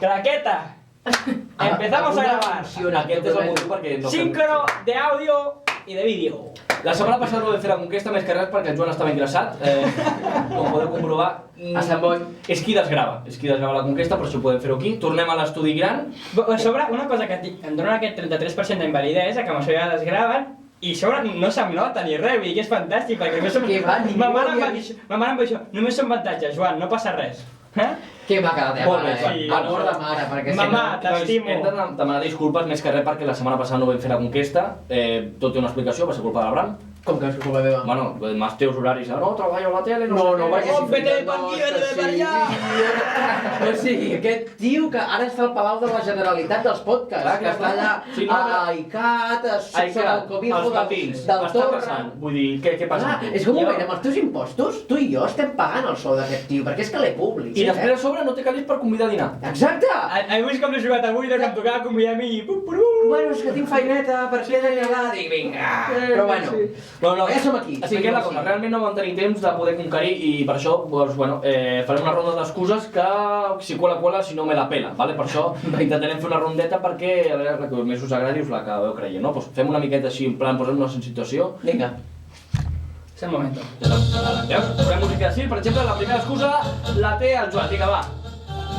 Claqueta. Empezamos a grabar. Aquest és el motiu perquè no fem... Síncrono de audio i de vídeo. La setmana passada no vam fer la conquesta més que res perquè el Joan estava ingressat. Com podeu comprovar, A Sant Boi. és qui desgrava la conquesta, per això podem fer-ho aquí. Tornem a l'estudi gran. A sobre, una cosa que em dona aquest 33% d'invalidesa, que amb això ja desgraven, i a sobre no se'm nota ni res, vull dir que és fantàstic, perquè només som... Que va, ningú Ma mare havia em va dir això, només són avantatges, Joan, no passa res. Que maca la teva Molt bé, mare, Joan. amor de mare, perquè si Mamà, no... t'estimo. Hem de demanar disculpes més que res perquè la setmana passada no vam fer la conquesta. Tot té una explicació, va ser culpa de l'Abraham. Com que és culpa meva? Bueno, amb els teus horaris, no, treballo a la tele, no, No, sé no, què. perquè Oh, vete per aquí, vete per allà! O sigui, aquest tio que ara està al Palau de la Generalitat dels podcasts, Clar, que està allà sí, no, a ICAT, sota el cobijo els capins, del està Torra. passant. Vull dir, què passa amb tu? És que un moment, amb els teus impostos, tu i jo estem pagant el sou d'aquest tio, perquè és que l'he públic. I després a sobre no té calés per convidar a dinar. Exacte! He vist com l'he jugat avui, que em tocava convidar a mi i... Bueno, és que tinc feineta, per què de Nadal? Dic, vinga. Però bueno, No, ja som aquí. Expliquem la cosa, realment no vam tenir temps de poder conquerir i per això, doncs, bueno, farem una ronda d'excuses que si cuela, si no me la pela, ¿vale? Per això intentarem fer una rondeta perquè, a veure, la que més us agradi us la acabeu creient, no? Pues fem una miqueta així, en plan, posem-nos en situació. Vinga. És el moment. Veus? Posem música així, per exemple, la primera excusa la té el Joan, vinga, va.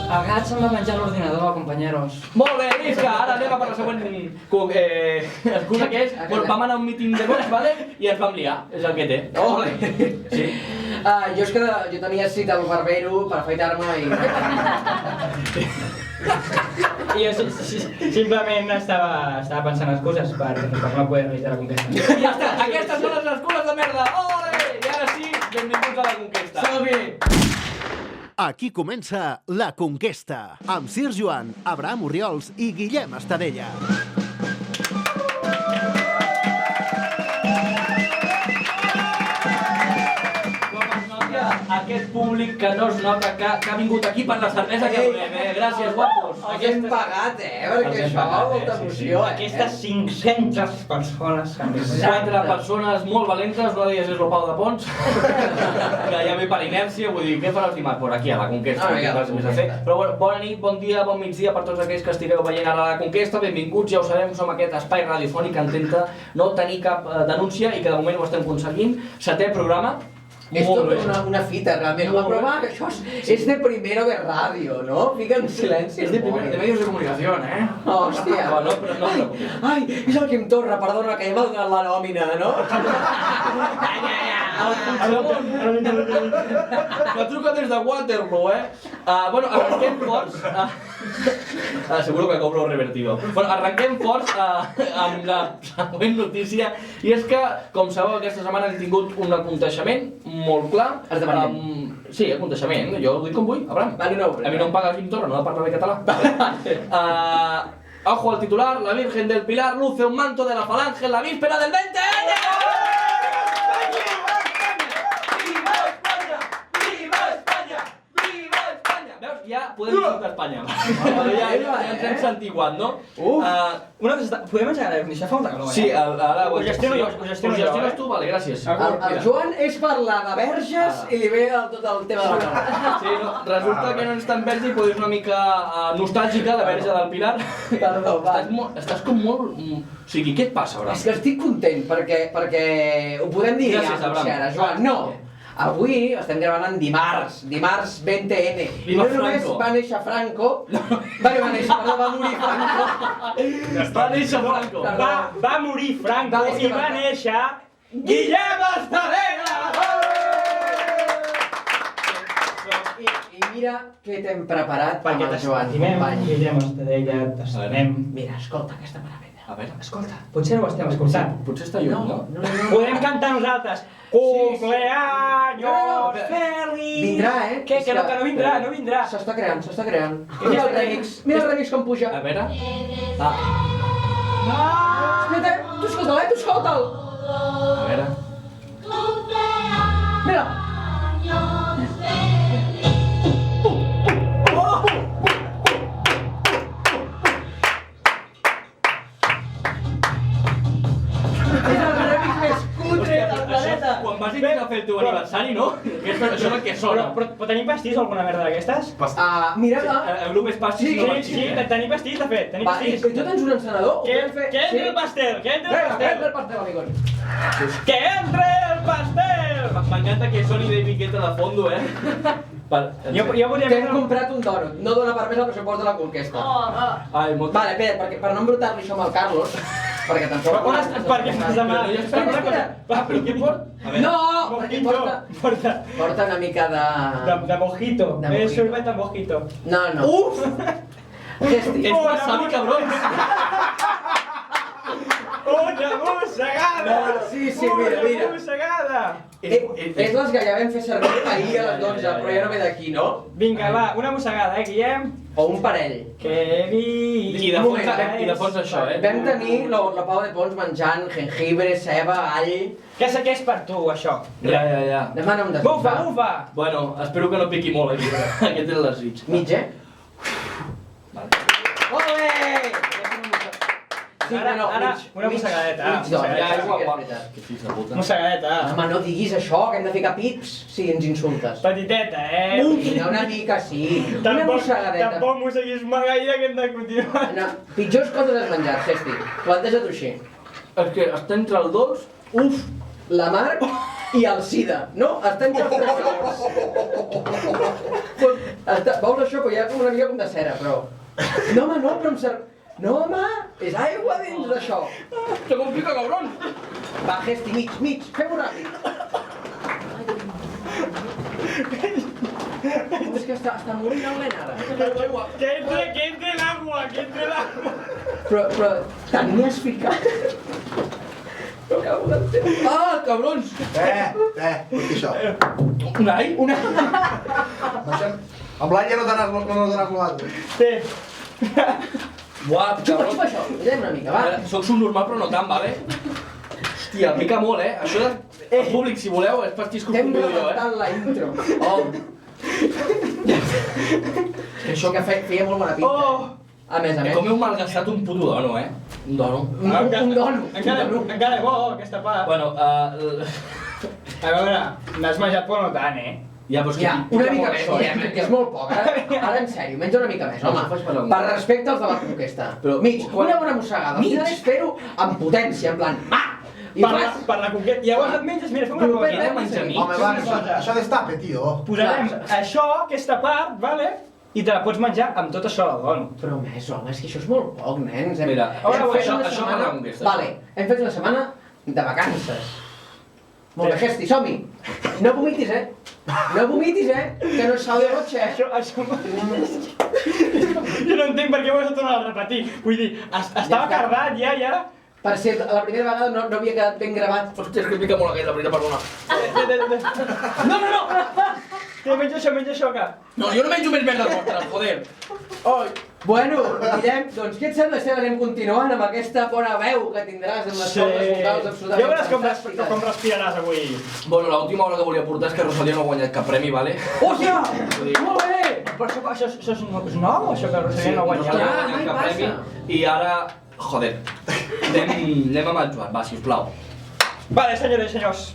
El gat se'm va menjar l'ordinador, companyeros. Molt bé, visca! Ara anem a per la següent excusa que és, bueno, vam anar a un míting de Vox, ¿vale? I ens vam liar, és el que té. Ole! Sí. Jo tenia cita al barbero per afaitar-me i... I jo simplement estava pensant excuses per no poder realitzar la conquesta. I ja està, aquestes són les excuses de merda! Ole! I ara sí, benvinguts a la conquesta. Som-hi! Aquí comença La Conquesta, amb Sir Joan, Abraham Orriols i Guillem Estadella. Aquest públic que no es nota que ha vingut aquí per la cervesa que donem, Gràcies, guapos. Els hem pagat, perquè això va molta emoció, Aquestes 500 persones que han vingut. 4 persones molt valentes, una d'elles és el Pau de Pons, que ja ve per inèrcia, vull dir, què fan els dimarts? Por aquí, a la Conquesta, no té res més a fer. Però bueno, bona nit, bon dia, bon migdia per tots aquells que estigueu veient ara la Conquesta, benvinguts, ja ho sabem, som aquest espai radiofònic que intenta no tenir cap denúncia i que de moment ho estem aconseguint. 7è programa. És tota una fita, realment. Home, però va, que això és de primero de ràdio, no? Fica en silenci. És de medios de comunicació, Hòstia. No et preocupis. Ai, és el Quim Torra, perdona, que ja m'ha donat la nòmina, no? Que truca des de Waterloo, Bueno, arrenquem forts. Seguro que cobro revertido. Bueno, arrenquem forts amb la següent notícia. I és que, com sabeu, aquesta setmana hem tingut un aconteixement molt clar. Sí, aconteixement. Jo ho dic com vull, Abraham. A mi no em paga Quim Torra, no de parlar bé català. Ojo al titular, la Virgen del Pilar luce un manto de la Falange en la víspera del 20N. Ja podem disfrutar Espanya. Ja ens hem santiguat, no? Una cosa, podem engegar l'aire condicionat? Fa molta calor, Sí, ara ho gestiono jo. Ho gestiones tu? Vale, gràcies. El Joan és parlar de verges i li ve tot el tema de la calor. Sí, resulta que no ets tan verge i poder ser una mica nostàlgica, la verge del Pilar. Perdó, va. Estàs com molt... O sigui, què et passa, Abraham? És que estic content perquè ho podem dir ja, ara, Joan. No! Avui estem gravant en dimarts 20N. I no només va néixer Franco, va morir Franco. Va néixer Franco. Va morir Franco i va néixer Guillem Estadella! I mira què t'hem preparat Perquè amb el Joan. t'estimem, Guillem Estadella, t'estimem. Mira, escolta aquesta meravella. A veure, Escolta, potser no ho estem escoltant. potser està lluny, no? Podem cantar nosaltres. Cumpleaños feliz. Vindrà, Què? Que no vindrà, no vindrà. S'està creant. Mira el remix com puja. A veure... Escolta, tu escolta'l. A veure... Mira. És el remix més cutre del planeta. Quan vas intentar fer el teu aniversari, no? Això és el que sona. Però tenim pastís o alguna merda d'aquestes? Mira-la. El grup és pastís i no pastís. Sí, tenim pastís, de fet, tenim Va, i pastís. tu tens un encenedor? Que entre el pastel, que entre el Vinga, que pastel. entre el pastel, amigos. Que entre el pastel! M'encanta que soni David Guetta de fondo, Jo volia Que hem comprat un donut. No dona per més el pressupost de la conquesta. Ai, molt... Vale, perquè per no embrutar-li això amb el Carlos, perquè tampoc... On estàs? Perquè m'has demanat... Però què importa? No! Perquè porta una mica de... De mojito. De mojito. És sorbet de mojito. No. Uf! És wasabi, cabrons! Una mossegada! Sí, mira. Una mossegada! És les que ja vam fer servir ahir a les 12, però ja no ve d'aquí, no? Vinga, va, una mossegada, Guillem? O un parell. Que vi... I de fons això, Vam tenir la Pau de Pons menjant jengibre, ceba, all... Què sé que és per tu, això? Ja. Demana un desig. Bufa! Bueno, espero que no piqui molt aquí. Aquest és el desig. Mig, eh? Ole! Sí, Ara, una mossegadeta. Mig d'hora, Ja, ja, és sí que és guapo. veritat. Que fills de puta. Mossegadeta. Home, no diguis això, que hem de ficar pips si ens insultes. Petiteta, Vinga, una mica, sí. Una mossegadeta. Tampoc mosseguis ma gaire que hem de continuar. No, pitjors coses has menjat, Cesti. Planteja-t'ho així. És que està entre el dolç... Uf, la mar i el sida, no? Està entre els tres coses. Veus això, que hi ha una mica com de cera, però... No, home, no, però em serv... No, home, és aigua dins d'això. Se complica, cabron! Va, Gesti, mig, fem-ho ràpid. És que està morint el nen ara. Que entre l'agua, Però tant n'hi has ficat. No acabo d'entendre. Ah, cabrons! Pot dir això. Un all? Amb l'any ja no donaràs l'altre. Sí. Buah, Xupa cabrons! això, mirem una mica, va. Soc subnormal però no tant, vale? Hòstia, pica molt, Això de... El públic, si voleu, és pastís que us Estem convido jo, rebentant la intro. Això Que feia molt bona pinta. A més a més. Com heu malgastat un puto dono, Un dono. Un dono. Encara és bo, aquesta part. Bueno, A veure, n'has menjat però no tant, ja, però és que... Ja, una mica més, que és molt poc, Ara, en sèrio, menja una mica més, No, home. això fas per un- Per respecte als de la conquesta. Però- Mig, una bona mossegada. Al final és fer-ho amb potència, en plan... I fas... Per la conquesta. Llavors et menges, mira, fem una Grupet, cosa. menjar mig. Home, va, això destape, tio. Posarem això, aquesta part, vale? I te la pots menjar amb tot això del dono. Però més, home, és que això és molt poc, nens. Mira, hem fet això una per setmana... la conquesta. Vale, hem fet una setmana de vacances. Molt bé, Gesti, som-hi. No vomitis, No vomitis, que no és sal de roig, Això... Jo no entenc per què ho has de tornar a repetir. Vull dir, estava cardat ja i ara... Per ser la primera vegada no havia quedat ben gravat. Hòstia, és que pica molt aquella, la veritat, perdona. No! Menja això, que... No, jo no menjo més merda vostres, joder. Oi. Bueno, Guillem, doncs què et sembla si anem continuant amb aquesta bona veu que tindràs amb les cordes vocals absolutament Ja veuràs fantàstiques? com respiraràs avui. Bueno, l'última hora que volia portar és que Rosalía no ha guanyat cap premi, vale? Hòstia! Molt bé! Però això és nou, això que Rosalía no ha guanyat? Rosalía no ha mai guanyat cap passa. premi i ara... Joder. Anem amb el Joan, va, sisplau. Vale, senyores i senyors.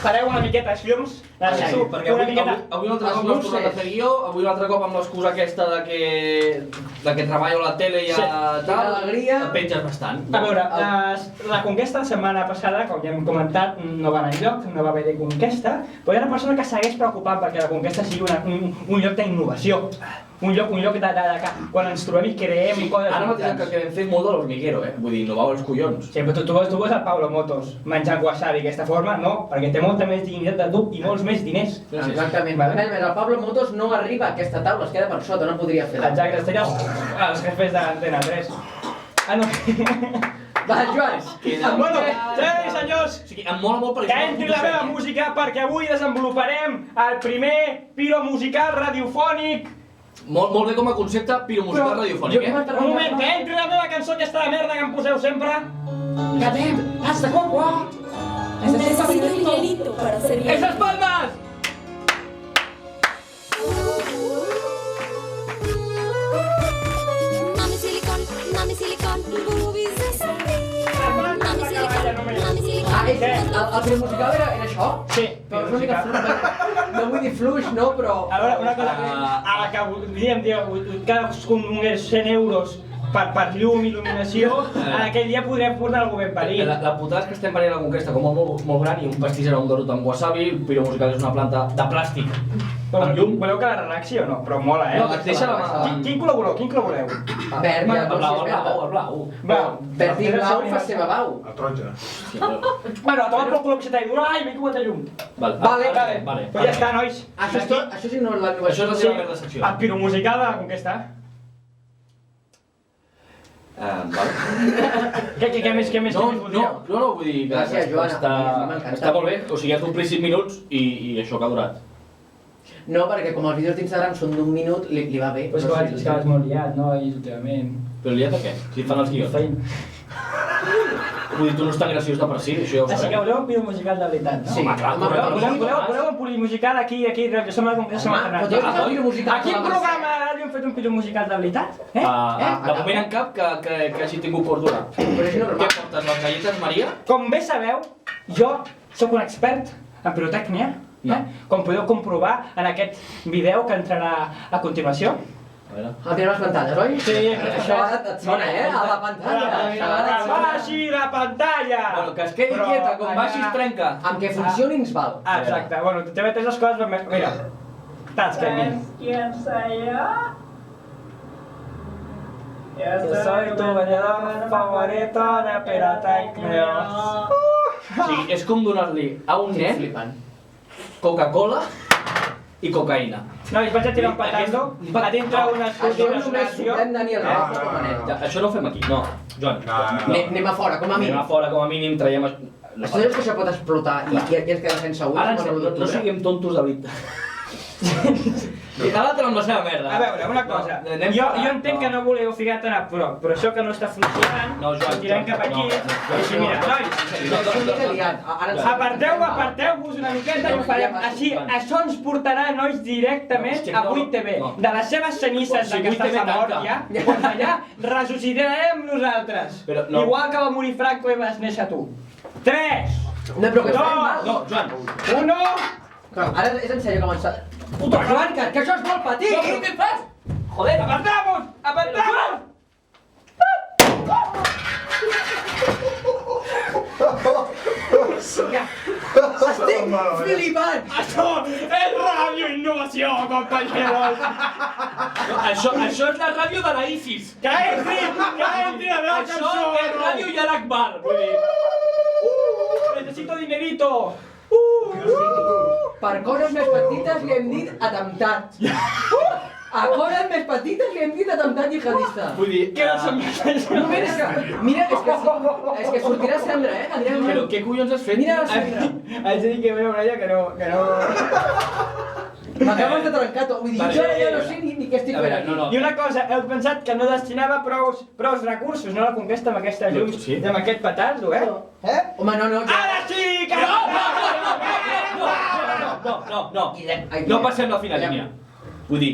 Pareu una miqueta els llums. Necessito Perquè una avui miqueta... un altre cop no has tornat a fer guió, avui un altre cop amb l'excusa aquesta de que treballo a la tele i a tal, Alegria. et penges bastant. A veure, la conquesta la setmana passada, com ja hem comentat, no va anar enlloc, no va haver conquesta, però hi ha una persona que segueix preocupant perquè la conquesta sigui un lloc d'innovació. Un lloc de que quan ens trobem i creem coses Ara mateix que hem fet molt de l'hormiguero, Vull dir, innovau els collons. Sí, però tu veus el Pablo Motos menjant wasabi d'aquesta forma, no, perquè té molta més dignitat de tu i molts més diners. Exactament. Vale. A més, el Pablo Motos no arriba a aquesta taula, es queda per sota, no podria fer. Exacte, estaria als jefes de l'Antena 3. No. Va, Joan. Bueno, senyors i senyors, O sigui, em mola molt per que entri la meva música perquè avui desenvoluparem el primer piro musical radiofònic. Molt bé com a concepte piromusical radiofònic, Un moment, que entri la meva cançó aquesta de merda que em poseu sempre. Cadem, hasta cuac. Necesito el hielito para hacer hielo. Esas palmas! Mami silicón, boobies de sandía. Mami silicón, Ah, el musical era això? Sí. és una mica fluix, no vull dir fluix, no, però... A veure, una cosa, a la que volíem dir, cadascun donés 100 euros per llum, il·luminació, en aquell dia podrem portar algú ben parit. La putada és que estem venint a la Conquesta com molt gran i un pastís era un dorut amb wasabi, el Piro Musical és una planta de plàstic. Amb llum. Voleu que la relaxi o no? Però mola, No, et deixa la mà. Quin color voleu? Verd, ja, El blau. Verd i blau fa seva bau. El taronja. Bueno, a tomar por culo que se t'ha dit, ai, m'he comat de llum. Vale. Però ja està, nois. Això sí no és la Això és la seva merda secció. El piromusical de la Conquesta. Vale. Què més No, vull dir que Gràcies, Joana, m'encanta. està molt bé, o sigui, has d'omplir 5 minuts i això que ha durat. No, perquè com els vídeos d'Instagram són d'1 minut, li va bé. Pues és que vas molt liat, no? I últimament... Però liat a què? Si et fan els guions. Vull dir, tu no és tan graciós de per si, això ja ho Així que sabem. voleu un piro musical de veritat, no? Sí, Voleu un piro musical aquí, que som a la Conquesta. Però tu has un vídeo musical. A quin programa de ràdio hem fet un piro musical de veritat? De moment en cap que hagi tingut cordura. Però és Què normal. portes, les galletes Maria? Com bé sabeu, jo sóc un expert en pirotècnia, com podeu comprovar en aquest vídeo que entrarà a continuació. A veure. El tenen les pantalles, oi? Sí, Això ara et sona, a la pantalla. Vagi la pantalla! Bueno, que es quedi quieta, com baixis trenca. Amb que funcioni ens val. Exacte, bueno, te metes les coses ben més... Mira, saps què mi? ¿Quién soy yo? Yo soy tu vendedor favorito de pirotècnia. O sigui, és com donar-li a un nen Flipant. Coca-Cola i cocaïna. Nois, vaig a tirar un petazo a dintre un estudi Això de només s'ho sonàcio. pren Daniel No, Res, no, no. Ja, això no ho fem aquí, no. Joan, Anem a fora, com a anem mínim. a fora com a mínim, traiem... Tu saps que això pot explotar i ens queda sense ulls? Ara com el no d'octubre? siguem tontos de veritat. I cada altre amb la seva merda. A veure, una cosa, jo entenc que no voleu ficar tan a prop, però això que no està funcionant, No, Joan, ho tirem cap aquí, i així, mira, nois, És una mica liat. Ara ens- aparteu-vos una miqueta i ho farem. Així, això ens portarà, nois, directament a 8TV. De les seves cenisses Si d'aquesta 8TV mort tanca. ja, doncs allà ressuscitarem nosaltres. Però no. Igual que va morir Franco i vas néixer tu. 3, No, però que No, estem mal. No, Joan. 1... Ara és en sèrio començar. Puto Joan, que això és molt petit! No, però què fas? Joder, ¡Apartamos! ¡Apartamos! Estic flipant! ¡Això és ràdio innovació, compañeros! Això és la ràdio de la ISIS. Que entri la meva Això cançó! és ràdio Yal Akbar. Vull dir... Necesito dinerito! Per coses més petites li hem dit atemptat. A coses més petites li hem dit atemptat jihadista. Vull dir... Què no som Només és que... Mira, és que sortirà cendra, Adrià. Però què collons has fet? Mira la cendra. Haig de dir que veu una ella que no... M'acabes de trencar tot. Vull dir, Vale. jo ara ja no sé ni què estic A veure, fent. no, no. I una cosa, heu pensat que no destinava prous recursos, no, a la conquesta amb aquestes llums Sí. i amb aquest petardo, eh? Home, no. Ara sí que... No passem la fina línia. Vull dir,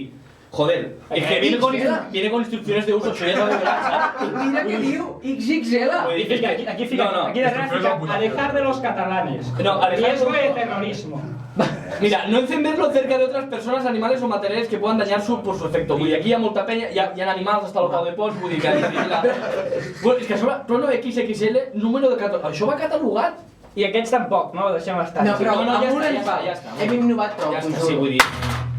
joder, es que viene con instrucciones de uso, això ja s'ha de veure, saps? Mira què diu XXL. Vull dir, Aquí fica, No. aquí darrere fica, alejar de los catalanes. No, alejar Riesgo de- de terrorismo. Mira, no encenderlo cerca de otras personas, animales o materiales que puedan dañar por su efecto. Vull dir, aquí hi ha molta penya, hi ha animals hasta el Pau de Pons, vull dir que... Bueno, és que a sobre, Trono XXL, número de 14... Això va catalogat? I aquests tampoc, no? Ho deixem estar. No, però No, ja amb una està, ens va. ja està. Hem innovat prou, Ja t'ho està, sí, juro. vull dir...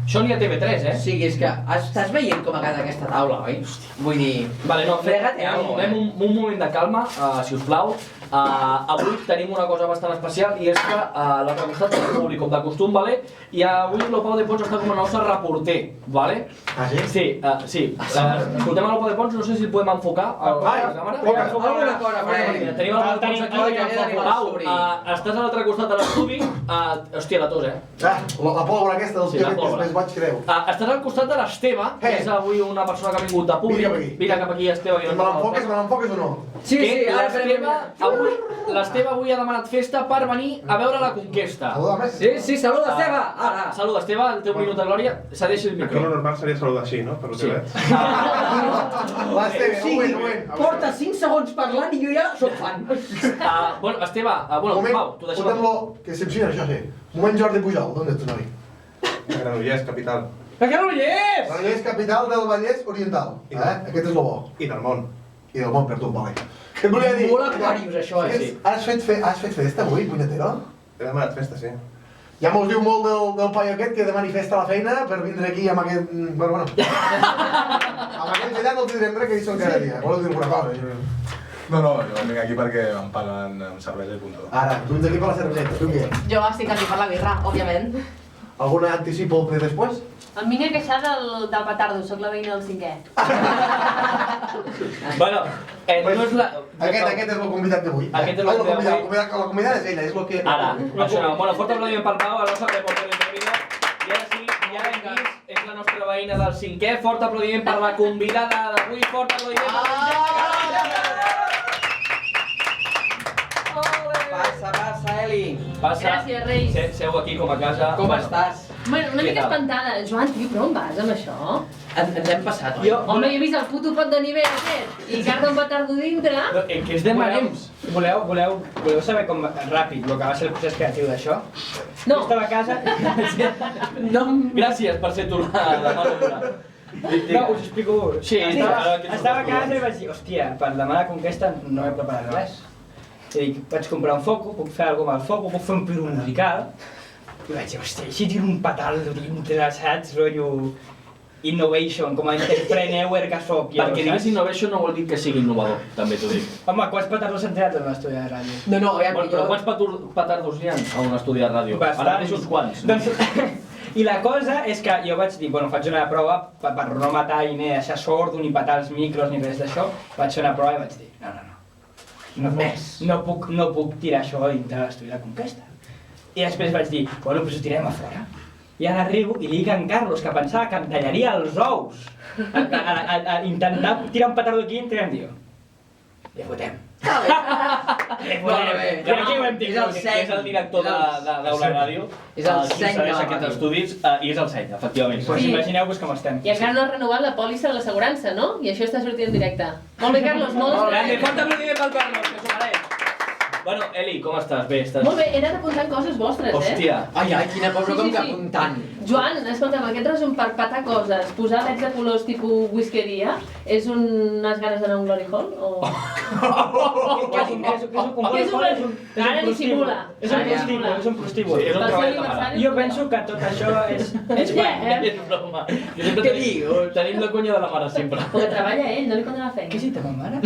Això n'hi ha TV3, eh? O sigui, és que estàs veient com ha quedat aquesta taula, oi? Vull dir... Vale, no, Frega't algo, anem un moment de calma, si us plau. Avui tenim una cosa bastant especial i és que a l'altre costat del públic, com de costum, vale? I avui el Pau de Pons està com a nostre reporter, vale? Ah, sí? Sí. Escoltem el Pau de Pons, no sé si el podem enfocar a la càmera. Alguna cosa, Fred. Tenim el Pau de Pons aquí. Oi, tenim el Pau, sobrí. estàs a l'altre costat de l'estudi. Hòstia, la tos, eh? La pólvora aquesta del Sí, tio la que és pólvora. més ho vaig creu. Estàs al costat de l'Esteve, que és avui una persona que ha vingut de públic. Vine cap aquí, Esteve. Me l'enfoques o no? Sí, L'Esteve avui ha demanat festa per venir a veure La Conquesta. Saluda més. Sí, saluda, Esteve! Ara! Saluda, Esteve, el teu minut de glòria. Cedeixi el Aquí micro. lo normal seria saludar així, no? Per lo que veig. Va, Esteve, un moment. Porta 5 segons parlant i jo ja soc fan. Bueno, Esteve, Pau, t'ho deixo. Fotem-lo, que s'empsina, això sí. Moment Jordi Pujol, d'on ets tu, noi? Granollers, capital. Per què no hi és? Granollers, capital del Vallès Oriental. Aquest és lo bo. I del món. I del món, per tu, vale. Què et volia dir? Molt aquarius, això, Has fet festa avui, punyetero? He demanat festa, sí. Ja mos diu molt del paio aquest que demà manifesta a la feina per vindre aquí amb aquest... Bueno. Amb aquest allà no el tindrem res que hi són cada dia. Voleu dir alguna cosa? No, jo vinc aquí perquè em paguen amb cervesa i puntó. Ara, tu ets aquí per la cerveseta, tu què? Jo estic aquí per la birra, òbviament. Alguna anticipo de després? Em vine a queixar del petardo, sóc la veïna del 5è. Bueno, no és la... Aquest és el convidat d'avui. Aquest és el convidat d'avui. La convidada és ella, és el que... Ara, això no. Bueno, fort aplaudiment per Pau, el nostre reporter d'Intervida. I ara sí, ja l'hem vist, és la nostra veïna del 5è. Fort aplaudiment per la convidada d'avui, fort aplaudiment per la Passa, Eli. Passa. Gràcies, Reis. Seu aquí com a casa. Com estàs? Bueno, una mica espantada. Joan, tio, però on vas amb això? Ens hem passat, oi? Home, jo he vist el puto pot de nivell aquest i carda un petardo dintre. Que és de marems. Voleu saber com ràpid el que va ser el procés creatiu d'això? No. Jo estava a casa... Gràcies per ser tu la mà d'obra. No, us explico. Sí, estava a casa i vaig dir, hòstia, per demà la conquesta no he preparat res. I dic, vaig comprar un foco, puc fer alguna cosa amb el foco, puc fer un piro musical. I vaig dir, hòstia, si tiro un petardo dintre, saps? Rotllo... Innovation, com a entrepreneur que soc. Perquè digues innovation no vol dir que sigui innovador, també t'ho dic. Home, quants petardos s'han tirat en un estudi de ràdio? No, Però quants petardos hi ha a un estudi de ràdio? Ara mateix uns quants. I la cosa és que jo vaig dir, bueno, faig una prova per no matar i ni deixar sordo, ni petar els micros, ni res d'això. Vaig fer una prova i vaig dir, no puc tirar això dintre l'estudi de Conquesta. I després vaig dir, bueno, doncs ho tirem a fora. I ara arribo i li dic a en Carlos que pensava que em tallaria els ous a intentar tirar un petardo aquí i entrem, diu. Li fotem. I aquí ho hem tingut. És el director d'Aula Ràdio. És el seny de aquests estudis i és el seny, efectivament. Pues imagineu-vos com estem. I encara no has renovat la pòlissa de l'assegurança, no? I això està sortint en directe. Molt bé, Carlos, molt bé. Fort aplaudiment pel Carlos, que s'ho mereix. Bueno, Eli, com estàs? Bé, estàs... Molt bé, he anat apuntant coses vostres, Hòstia. Ai, quina cosa com que apuntant. Joan, escolta'm, aquest resum per petar coses, posar leds de colors tipus whiskeria, és unes ganes d'anar a un glory hall? O... Què és un glory hall? Ara ni simula. És un prostíbul. És un treball de mare. Jo penso que tot això és... És què? És broma. Què dius? Tenim la conya de la mare sempre. Perquè treballa ell, no li conta la feina. Què sí, teva mare?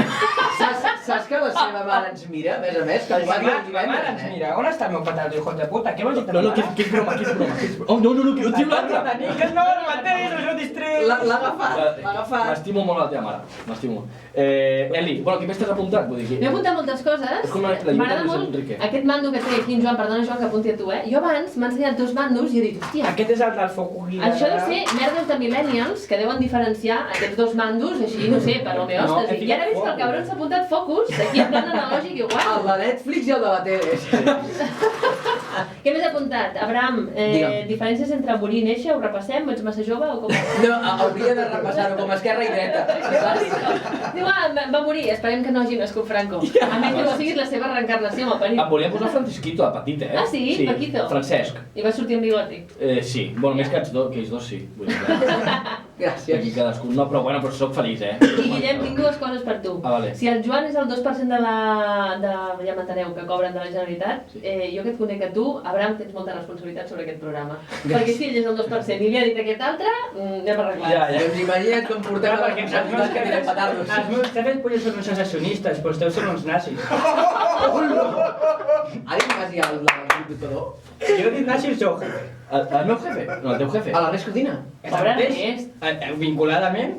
Saps que la seva mare ens mira, a més? Que ho va dir el Ma mare ens mira, on està el meu petardo, hijo de puta? Què vols dir? No, que és broma, que és broma. Oh, no, que ho diu l'altre. Que no, el mateix, això distret. L'ha agafat. M'estimo molt la teva mare, m'estimo. Eli, bueno, què més t'has apuntat? M'he apuntat moltes coses. M'agrada molt aquest mando que té aquí en Joan, perdona Joan que apunti a tu, Jo abans m'ha ensenyat dos mandos i he dit, hòstia... Aquest és el del foco guia. Això deu ser merdes de millennials que deuen diferenciar aquests dos mandos així, no sé, per homeòstasi. I ara he vist que el cabron s'ha apuntat focus, aquí en plan analògic igual. El de Netflix i el de la tele. Què més he apuntat? Abraham, diferències entre morir i néixer, ho repassem? Ets massa jove o com? No, hauria de repassar-ho com a esquerra i dreta. Diu, va morir, esperem que no hagi nascut Franco. A més que no siguis la seva reencarnació, amb el perill. Em volia posar Francisquito, de petit, Ah, sí? Paquito? Francesc. I va sortir amb bigoti? Sí, bueno, més que ells dos sí. Gràcies. Aquí cadascun, no, però bueno, però soc feliç, I Guillem, tinc dues coses per tu. Vale. Si el Joan és el 2% ja m'enteneu, que cobren de la Generalitat, jo que et conec a tu, Abraham, tens molta responsabilitat sobre aquest programa. Perquè si ell és el 2% i li ha dit aquest altre, anem a arreglar. Doncs imagina't com portem a la responsabilitat que direm petardos. Els meus jefes potser són uns secessionistes, però els teus són uns nazis. Ha dit quasi el locutador? Jo he dit nazi el seu jefe. El meu jefe? No, el teu jefe. A l'Ernest Codina? És el mateix, vinculadament.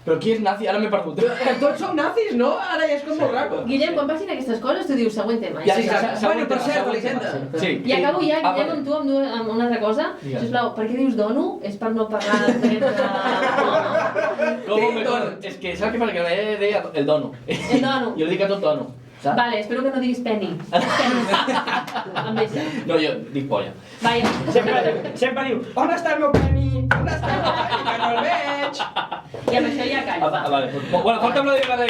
Però qui és nazi? Ara m'he perdut. Que tots som nazis, no? Ara ja és com molt raco. Guillem, quan passin aquestes coses, tu dius següent tema. Ja, Bueno, per cert, Elisenda. Sí. I acabo ja, Guillem, amb tu, amb una altra cosa. Sisplau, per què dius dono? És per no parlar d'aquest... És que saps què passa? Que ella deia el dono. El dono. Jo dic a tot dono. Saps? Vale, espero que no diguis penny. Amb essa. No, jo dic polla. Vaja. Sempre diu, on està el meu penny? On està el meu penny? Que no el veig. I amb això ja callo, va. Vale, bueno, falta'm la diada.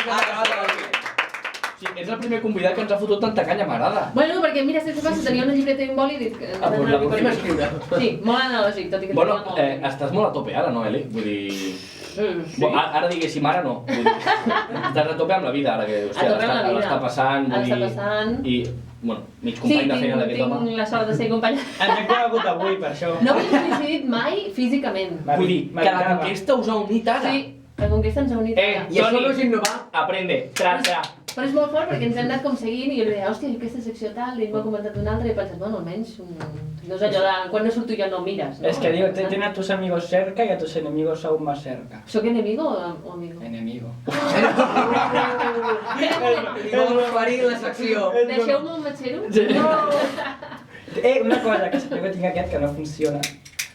Sí, ets el primer convidat que ens ha fotut tanta canya, m'agrada. Bueno, perquè mira, saps què passa? Tenia una llibreta i un boli i dic... Doncs la podem escriure. Sí, molt analògic, tot i que Bueno, tenia molt... estàs molt a tope ara, no, Eli? Vull dir... Bueno, ara diguéssim ara no. Vull dir, estàs a tope amb la vida ara que, hòstia, l'està passant, vull dir... L'està passant. I, bueno, mig company de feina d'aquest home. Sí, tinc la sort de ser company. Ens hem conegut avui, per això. No havíem coincidit mai físicament. Vull dir, que la conquesta us ha unit ara. Sí, la conquesta ens ha unit ara. I això no és innovar. Aprende, trata. Però és molt fort perquè ens hem anat com seguint i jo li deia, hòstia, aquesta secció tal, i ell m'ha comentat una altra i he pensat, bueno, almenys, no és allò de quan no surto jo no mires, no? Es que digo, tiene a tus amigos cerca y a tus enemigos aún más cerca. ¿Soc enemigo o amigo? Enemigo. Vol oferir la secció. Deixeu-me un matxero? Una cosa, que sapeu que tinc aquest que no funciona.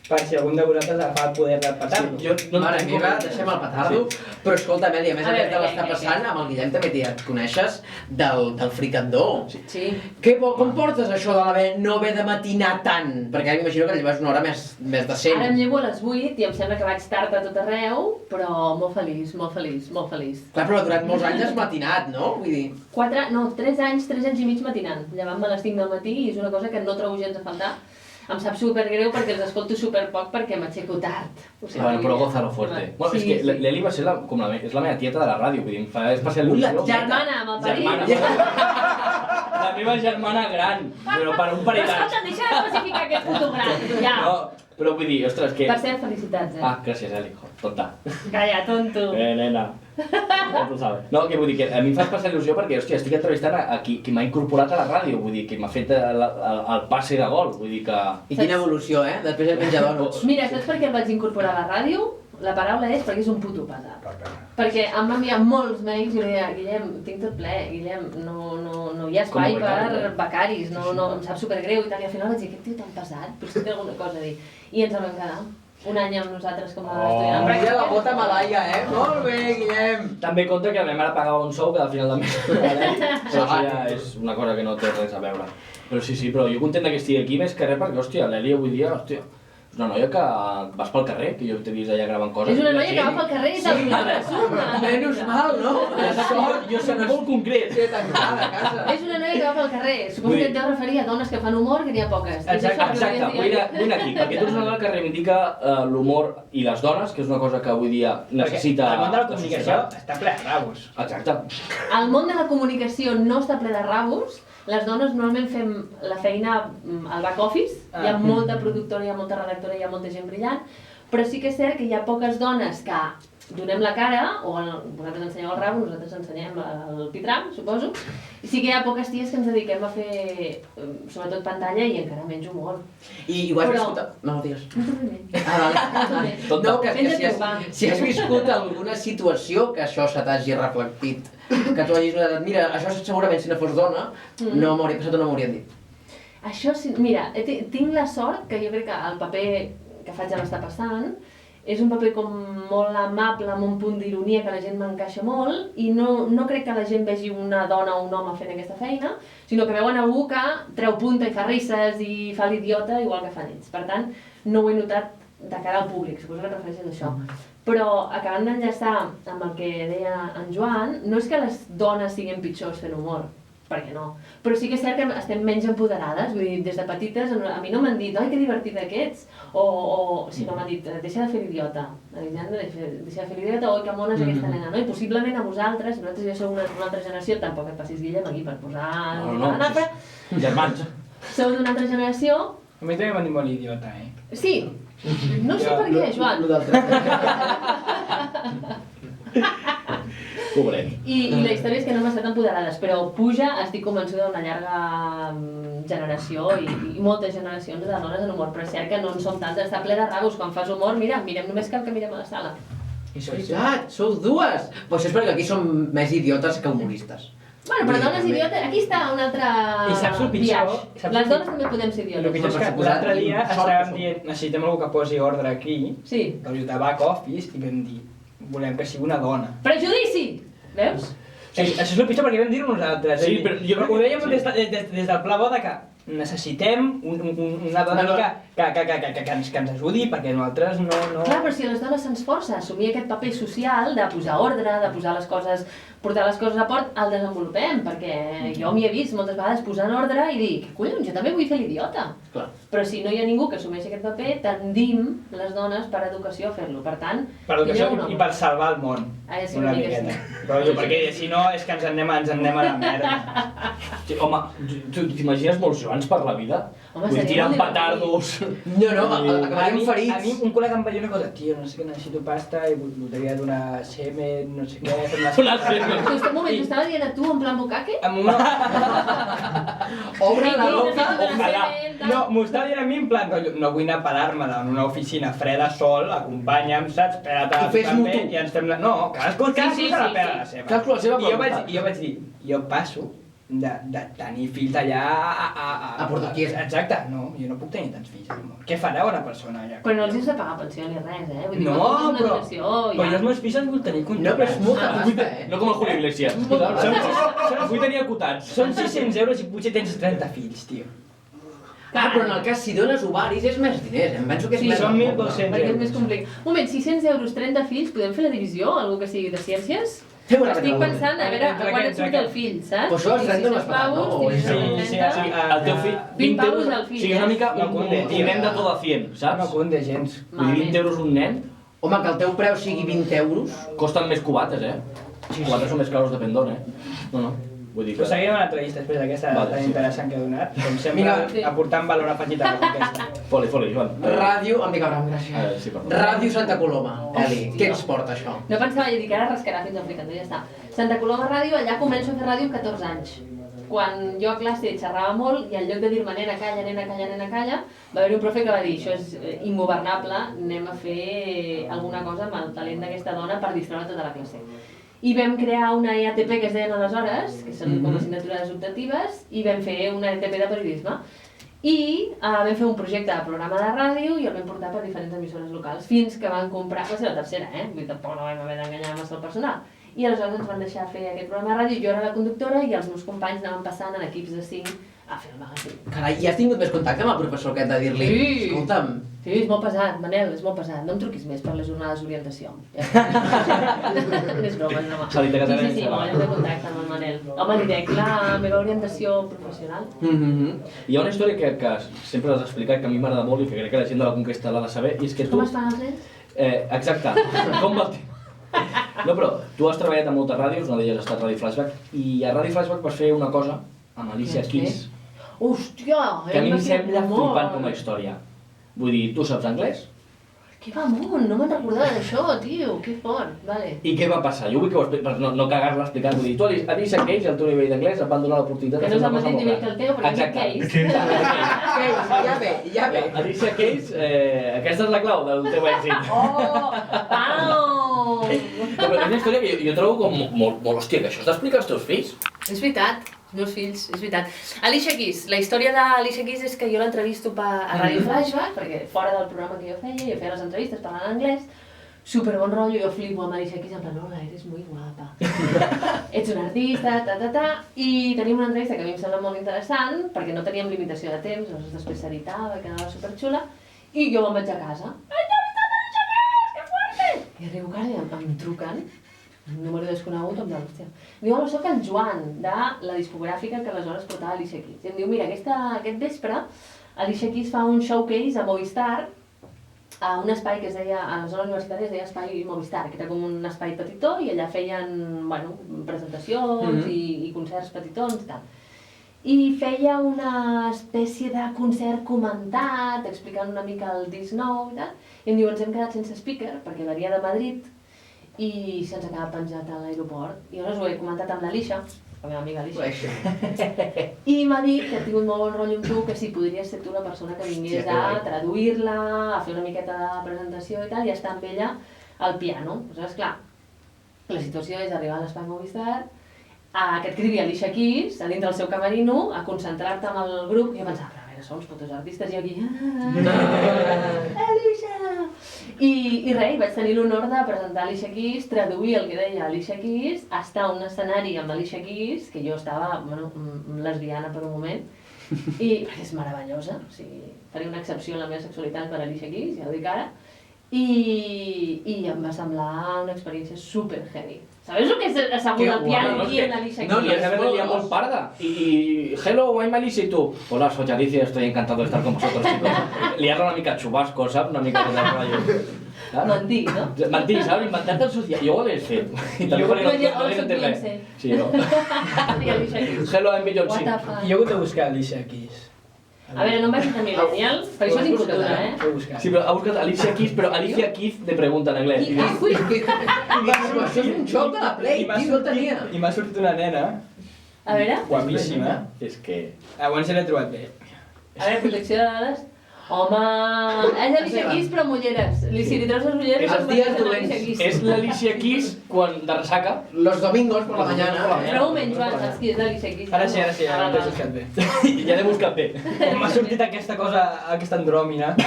Per si algun de vosaltres agafa el poder del petardo. Mare meva, deixem el petardo. Però escolta, Meli, a més aquest que l'està passant, amb el Guillem també et coneixes, del fricandó. Sí. Com portes això de no haver de matinar tant? Perquè m'imagino que lleves una hora més decent. Ara em llevo a les 8 i em sembla que vaig tard a tot arreu, però molt feliç, molt feliç, molt feliç. Clar, però durant molts anys has matinat, no? Vull dir... 3 anys i mig matinant. Llevant-me a les 5 del matí i és una cosa que no trobo gens a faltar. Em sap supergreu perquè els escolto superpoc perquè m'aixeco tard. Bueno, però gózalo fuerte. Bueno, és que l'Eli va ser és la meva tieta de la ràdio, vull dir, em fa especial il·lusió. Germana, amb el perill. La meva germana gran, però per un parell d'anys. Però escolta, deixa d'especificar que és fotogràfic, ja. No, però vull dir, ostres, que... Per ser felicitats, Ah, gràcies, Eli, tonta. Calla, tonto. Nena. Ja tu sabes. No, que vull dir que a mi em fa especial il·lusió perquè, hòstia, estic entrevistant a qui m'ha incorporat a la ràdio, vull dir, que m'ha fet el passe de gol, vull dir que... I quina evolució, eh? Després de menjar donuts. Mira, saps per què el vaig incorporar a la ràdio? La paraula és perquè és un puto pesat. Perquè em va enviar molts mails i li deia, Guillem, tinc tot ple, Guillem, no hi ha espai per becaris, em sap supergreu i tal, i al final vaig dir, aquest tio tan pesat, potser té alguna cosa a dir. I ens el vam quedar. Un any amb nosaltres com a estudiant. Mira la bota malaia, eh? Molt bé, Guillem! També compta que la meva mare pagava un sou que al final de mes. Però això ja és una cosa que no té res a veure. Però sí, però jo content que estigui aquí més que res perquè, hòstia, l'Eli avui dia, hòstia, és una noia que vas pel carrer, que jo t'he vist allà gravant coses. És una noia que va pel carrer i te'l resuma. Menys mal, no? Jo soc molt concret. Sí, tancada a casa. És una noia que va pel carrer. Suposo que et deu referir a dones que fan humor, que n'hi ha poques. Exacte, vull anar aquí, perquè tu ets una dona que reivindica l'humor i les dones, que és una cosa que avui dia necessita... El món de la comunicació està ple de rabos. Exacte. El món de la comunicació no està ple de rabos. Les dones normalment fem la feina al back office, hi ha molta productora, hi ha molta redactora, hi ha molta gent brillant, però sí que és cert que hi ha poques dones que donem la cara, o vosaltres ensenyeu el rabo, nosaltres ensenyem el pitram, suposo, i sí que hi ha poques ties que ens dediquem a fer, sobretot pantalla i encara menys humor. I ho has viscut... No, digues. No, vale. No, que si has viscut alguna situació que això se t'hagi reflectit, que tu hagis notat, mira, això segurament si no fos dona, no m'hauria passat o no m'hauria dit. Això sí, mira, tinc la sort que jo crec que el paper que faig ja m'està passant és un paper com molt amable, amb un punt d'ironia que la gent m'encaixa molt i no crec que la gent vegi una dona o un home fent aquesta feina, sinó que veuen algú que treu punta i fa risses i fa l'idiota igual que fan ells. Per tant, no ho he notat de cara al públic, suposo que et refereixes a això. Però acabant d'enllaçar amb el que deia en Joan, no és que les dones siguin pitjors fent humor, perquè no. Però sí que és cert que estem menys empoderades, vull dir, des de petites a mi no m'han dit, oi, que divertit aquests, o si no m'han dit, deixa de fer l'idiota, deixa de fer l'idiota, oi, que mona és aquesta nena, no? I possiblement a vosaltres ja sou una altra generació, tampoc et passis Guillem aquí per posar... No, germans. Sou d'una altra generació... A mi també m'han dit molt idiota, eh? Sí, no sé per què, Joan. Pobret. I la història és que no hem estat empoderades, però puja, estic convençuda d'una llarga generació i moltes generacions de dones en humor, però és cert que no en som tantes, està ple de rabos, quan fas humor, mira, mirem només cal que mirem a la sala. És veritat, sou dues! Però això és perquè aquí som més idiotes que humoristes. Bueno, però dones idiotes, aquí està un altre I saps el pitjor? Les dones també podem ser El idiotes. pitjor és que l'altre dia estàvem dient necessitem algú que posi ordre aquí, del Tabac Office, i vam dir volem que sigui una dona. Prejudici! Veus? Això és el pitjor perquè vam dir-ho nosaltres. Sí, però ho dèiem des del pla bo de que necessitem una dona que ens ajudi perquè nosaltres no... Clar, però si a les dones se'ns força a assumir aquest paper social de posar ordre, de posar les coses, portar les coses a port, el desenvolupem, perquè jo m'hi he vist moltes vegades posant ordre i dic, collons, jo també vull fer l'idiota. Però si no hi ha ningú que assumeixi aquest paper, tendim les dones per educació a fer-lo. Per tant, per educació i per salvar el món. Sí, una miqueta. Però perquè si no és que ens en anem a la merda. Sí, home, tu t'imagines molts joans per la vida? Vull tirant petardos... No, acabaríem ferits. A mi un col·lega em va dir una cosa, tio, no sé què, necessito pasta i voldria donar semen, no sé què... Donar semen. Un moment, t'estava dient a tu en plan bucaque? Obre la boca, ojalà. No, m'ho estava dient a mi en plan, no vull anar a parar-me en una oficina freda sol, acompanya'm, saps? Espera't també i ens fem la... No, cadascú se la pela la seva. I jo vaig dir, jo passo de tenir fills allà a Portuguesa. Exacte, no, jo no puc tenir tants fills. Què farà una persona allà? Però no els has de pagar pensió ni res, Vull dir, no, però jo els meus fills els vull tenir contractats. No, però és molta pasta, No com el Julio Iglesias. Vull tenir acotats. Són 600 euros i potser tens 30 fills, tio. Però en el cas, si dones ovaris és més diners, em penso que és més... Sí, són 1.200 euros. Perquè és més complicat. Un moment, 600 euros, 30 fills, podem fer la divisió? Algú que sigui de ciències? Estic pensant a veure a quan et surt el fill, saps? Però això els 30 no has pagat, no? Sí, el teu fill... 20 pavos al fill, O sigui, una mica un nen de tot a 100, saps? No cunde gens. Vull dir, 20 euros un nen... Home, que el teu preu sigui 20 euros... Costen més cubates, Cubates són més caros de pendón, No. Vull dir que... Però seguirem una altra llista després d'aquesta tan interessant que he donat. Com sempre, aportant valor afegit a la conquesta. Foli, Joan. Ràdio... Em dic Abraham, gràcies. Ràdio Santa Coloma. Eli, què ens porta això? No pensava, jo dic, ara rascarà fins al fricandó, ja està. Santa Coloma Ràdio, allà començo a fer ràdio amb 14 anys. Quan jo a classe xerrava molt i en lloc de dir-me nena, calla, va haver un profe que va dir això és ingovernable, anem a fer alguna cosa amb el talent d'aquesta dona per distreure tota la classe. I vam crear una EATP que es deien aleshores, que són com assignatures optatives, i vam fer una EATP de periodisme. I vam fer un projecte de programa de ràdio i el vam portar per diferents emissores locals, fins que van comprar, va ser la tercera, vull dir, tampoc no vam haver d'enganyar massa el personal. I aleshores ens van deixar fer aquest programa de ràdio, jo era la conductora i els meus companys anaven passant en equips de 5 a fer el magazín. Carai, i has tingut més contacte amb el professor aquest de dir-li, escolta'm... Sí, és molt pesat, Manel, és molt pesat. No em truquis més per les jornades d'orientació. És broma, és broma. Sí, molt de contacte amb el Manel. Home, li dec la meva orientació professional. Hi ha una història que sempre has explicat, que a mi m'agrada molt i que crec que la gent de la Conquesta l'ha de saber, i és que tu... Com es fan els nens? Exacte. Com va el tema? No, però tu has treballat a moltes ràdios, una d'elles ha estat Ràdio Flashback, i a Ràdio Flashback vas fer una cosa amb Alicia Keys. Hòstia! Que a mi em sembla flipant com a història. Vull dir, tu saps anglès? Que va amunt, no me'n recordava d'això, tio, que fort, vale. I què va passar? Jo vull que ho expliqui, per no cagar-la explicant, vull dir, tu Alicia Keys, el teu nivell d'anglès, et van donar l'oportunitat de fer una cosa molt gran. Que no és el mateix nivell que el teu, però és Keys. Ja ve. Alicia Keys, aquesta és la clau del teu èxit. Pau! Però és una història que jo trobo com molt hòstia, que això has d'explicar als teus fills. És veritat. Meus fills, és veritat. Alicia Keys, la història d'Alicia Keys és que jo l'entrevisto a Ràdio Flashback, perquè fora del programa que jo feia les entrevistes parlant anglès, super bon rotllo, jo flipo amb Alicia Keys, en plan, hola, eres muy guapa. Ets una artista, i tenim una entrevista que a mi em sembla molt interessant, perquè no teníem limitació de temps, llavors després s'editava, quedava superxula, i jo me'n vaig a casa. Alicia Keys, que fuerte! I arribo a casa i em truquen, un número desconegut, amb l'hòstia. Diu, hola, soc en Joan, de la discogràfica que aleshores portava Alicia Keys. I em diu, mira, aquest vespre, Alicia Keys fa un showcase a Movistar, a un espai que es deia, a la zona universitària es deia Espai Movistar, que era com un espai petitó, i allà feien, bueno, presentacions i concerts petitons i tal. I feia una espècie de concert comentat, explicant una mica el disc nou i tal, i em diu, ens hem quedat sense speaker, perquè venia de Madrid, i se'ns ha quedat penjat a l'aeroport. I llavors ho he comentat amb l'Alicia, la meva amiga Alicia, i m'ha dit que ha tingut molt bon rotllo amb tu, que si podries ser tu la persona que vingués a traduir-la, a fer una miqueta de presentació i tal, i estar amb ella al piano. Aleshores, clar, la situació és arribar a l'Espai Movistar, que et cridi Alicia Keys a dintre del seu camerino, a concentrar-te amb el grup, i jo pensava, però a veure, som uns putos artistes, i jo aquí... Alicia! I res, vaig tenir l'honor de presentar Alicia Keys, traduir el que deia Alicia Keys, estar a un escenari amb Alicia Keys, que jo estava, bueno, lesbiana per un moment, i perquè és meravellosa, o sigui, faré una excepció en la meva sexualitat per Alicia Keys, ja ho dic ara, i em va semblar una experiència super heavy. ¿Sabes lo que es assegut al piano aquí en Alicia Keys? No, y a muy parda. Y hello, I'm Alicia, y tú. Hola, soy Alicia, estoy encantado de estar con vosotros, chicos. Liarlo una mica chubasco, ¿sabes? Una mica de rollo. Mentir, no? Mentir, ¿sabes? Inventarte el social. Jo ho hagués fet. I també Jo no soc Beyoncé. Sí, no. I Alicia Keys. Hello, I'm Beyoncé. What the fuck? Jo he hagut de buscar Alicia Keys. A veure, no em vaig dir millennial, per això tinc cultura, Sí, però ha buscat Alicia Keys, però Alicia Keys de pregunta en anglès. Això és un joc de la Play, tio, el tenia. I m'ha sortit una nena... A veure? Guapíssima. És que... Abans se l'he trobat bé. A veure, protecció de dades... Home, és Alicia Keys però amb ulleres. Si li treus les ulleres... Els dies dolents. És l'Alicia Keys quan de ressaca. Los domingos por la mañana. Però un moment, Joan, saps qui és l'Alicia Keys? Ara sí, ara t'he buscat bé. Ja l'he buscat bé. M'ha sortit aquesta cosa, aquesta andròmina.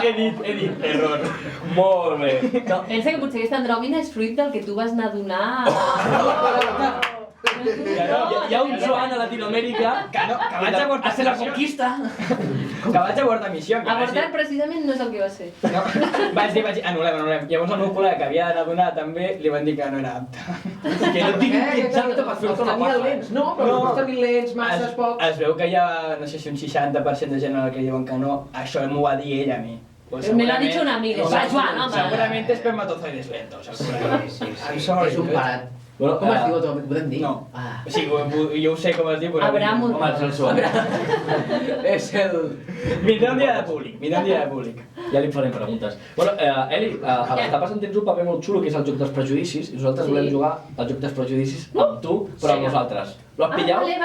He dit, error. Molt bé. Pensa que potser aquesta andròmina és fruit del que tu vas anar a donar... Hi ha un Joan a Latinoamèrica que vaig avortar a ser la conquista. Que vaig avortar missió. Avortar precisament no és el que va ser. Vaig dir, anul·lem. Llavors el meu col·lega que havia d'anar a donar també li van dir que no era apte. Que no tinc exacte per fer una tenia lents, no? Però no tenir lents, masses pocs. Es veu que hi ha, no sé si un 60% de gent a la que diuen que no. Això m'ho va dir ella a mi. Me lo ha dicho un amigo. Va, Joan, home. Seguramente espermatozoides lentos. I'm sorry. És un parat. Bueno, com es diu tu? Ho podem dir? No. Sí, jo ho sé com es diu, però... Abraham. Home, és el Joan. És el... Vindrà un dia de públic. Ja li farem preguntes. Bueno, Eli, a les tapes en tens un paper molt xulo, que és el joc dels prejudicis, i nosaltres volem jugar al joc dels prejudicis amb tu, però amb nosaltres. Lo has pillat? Vale.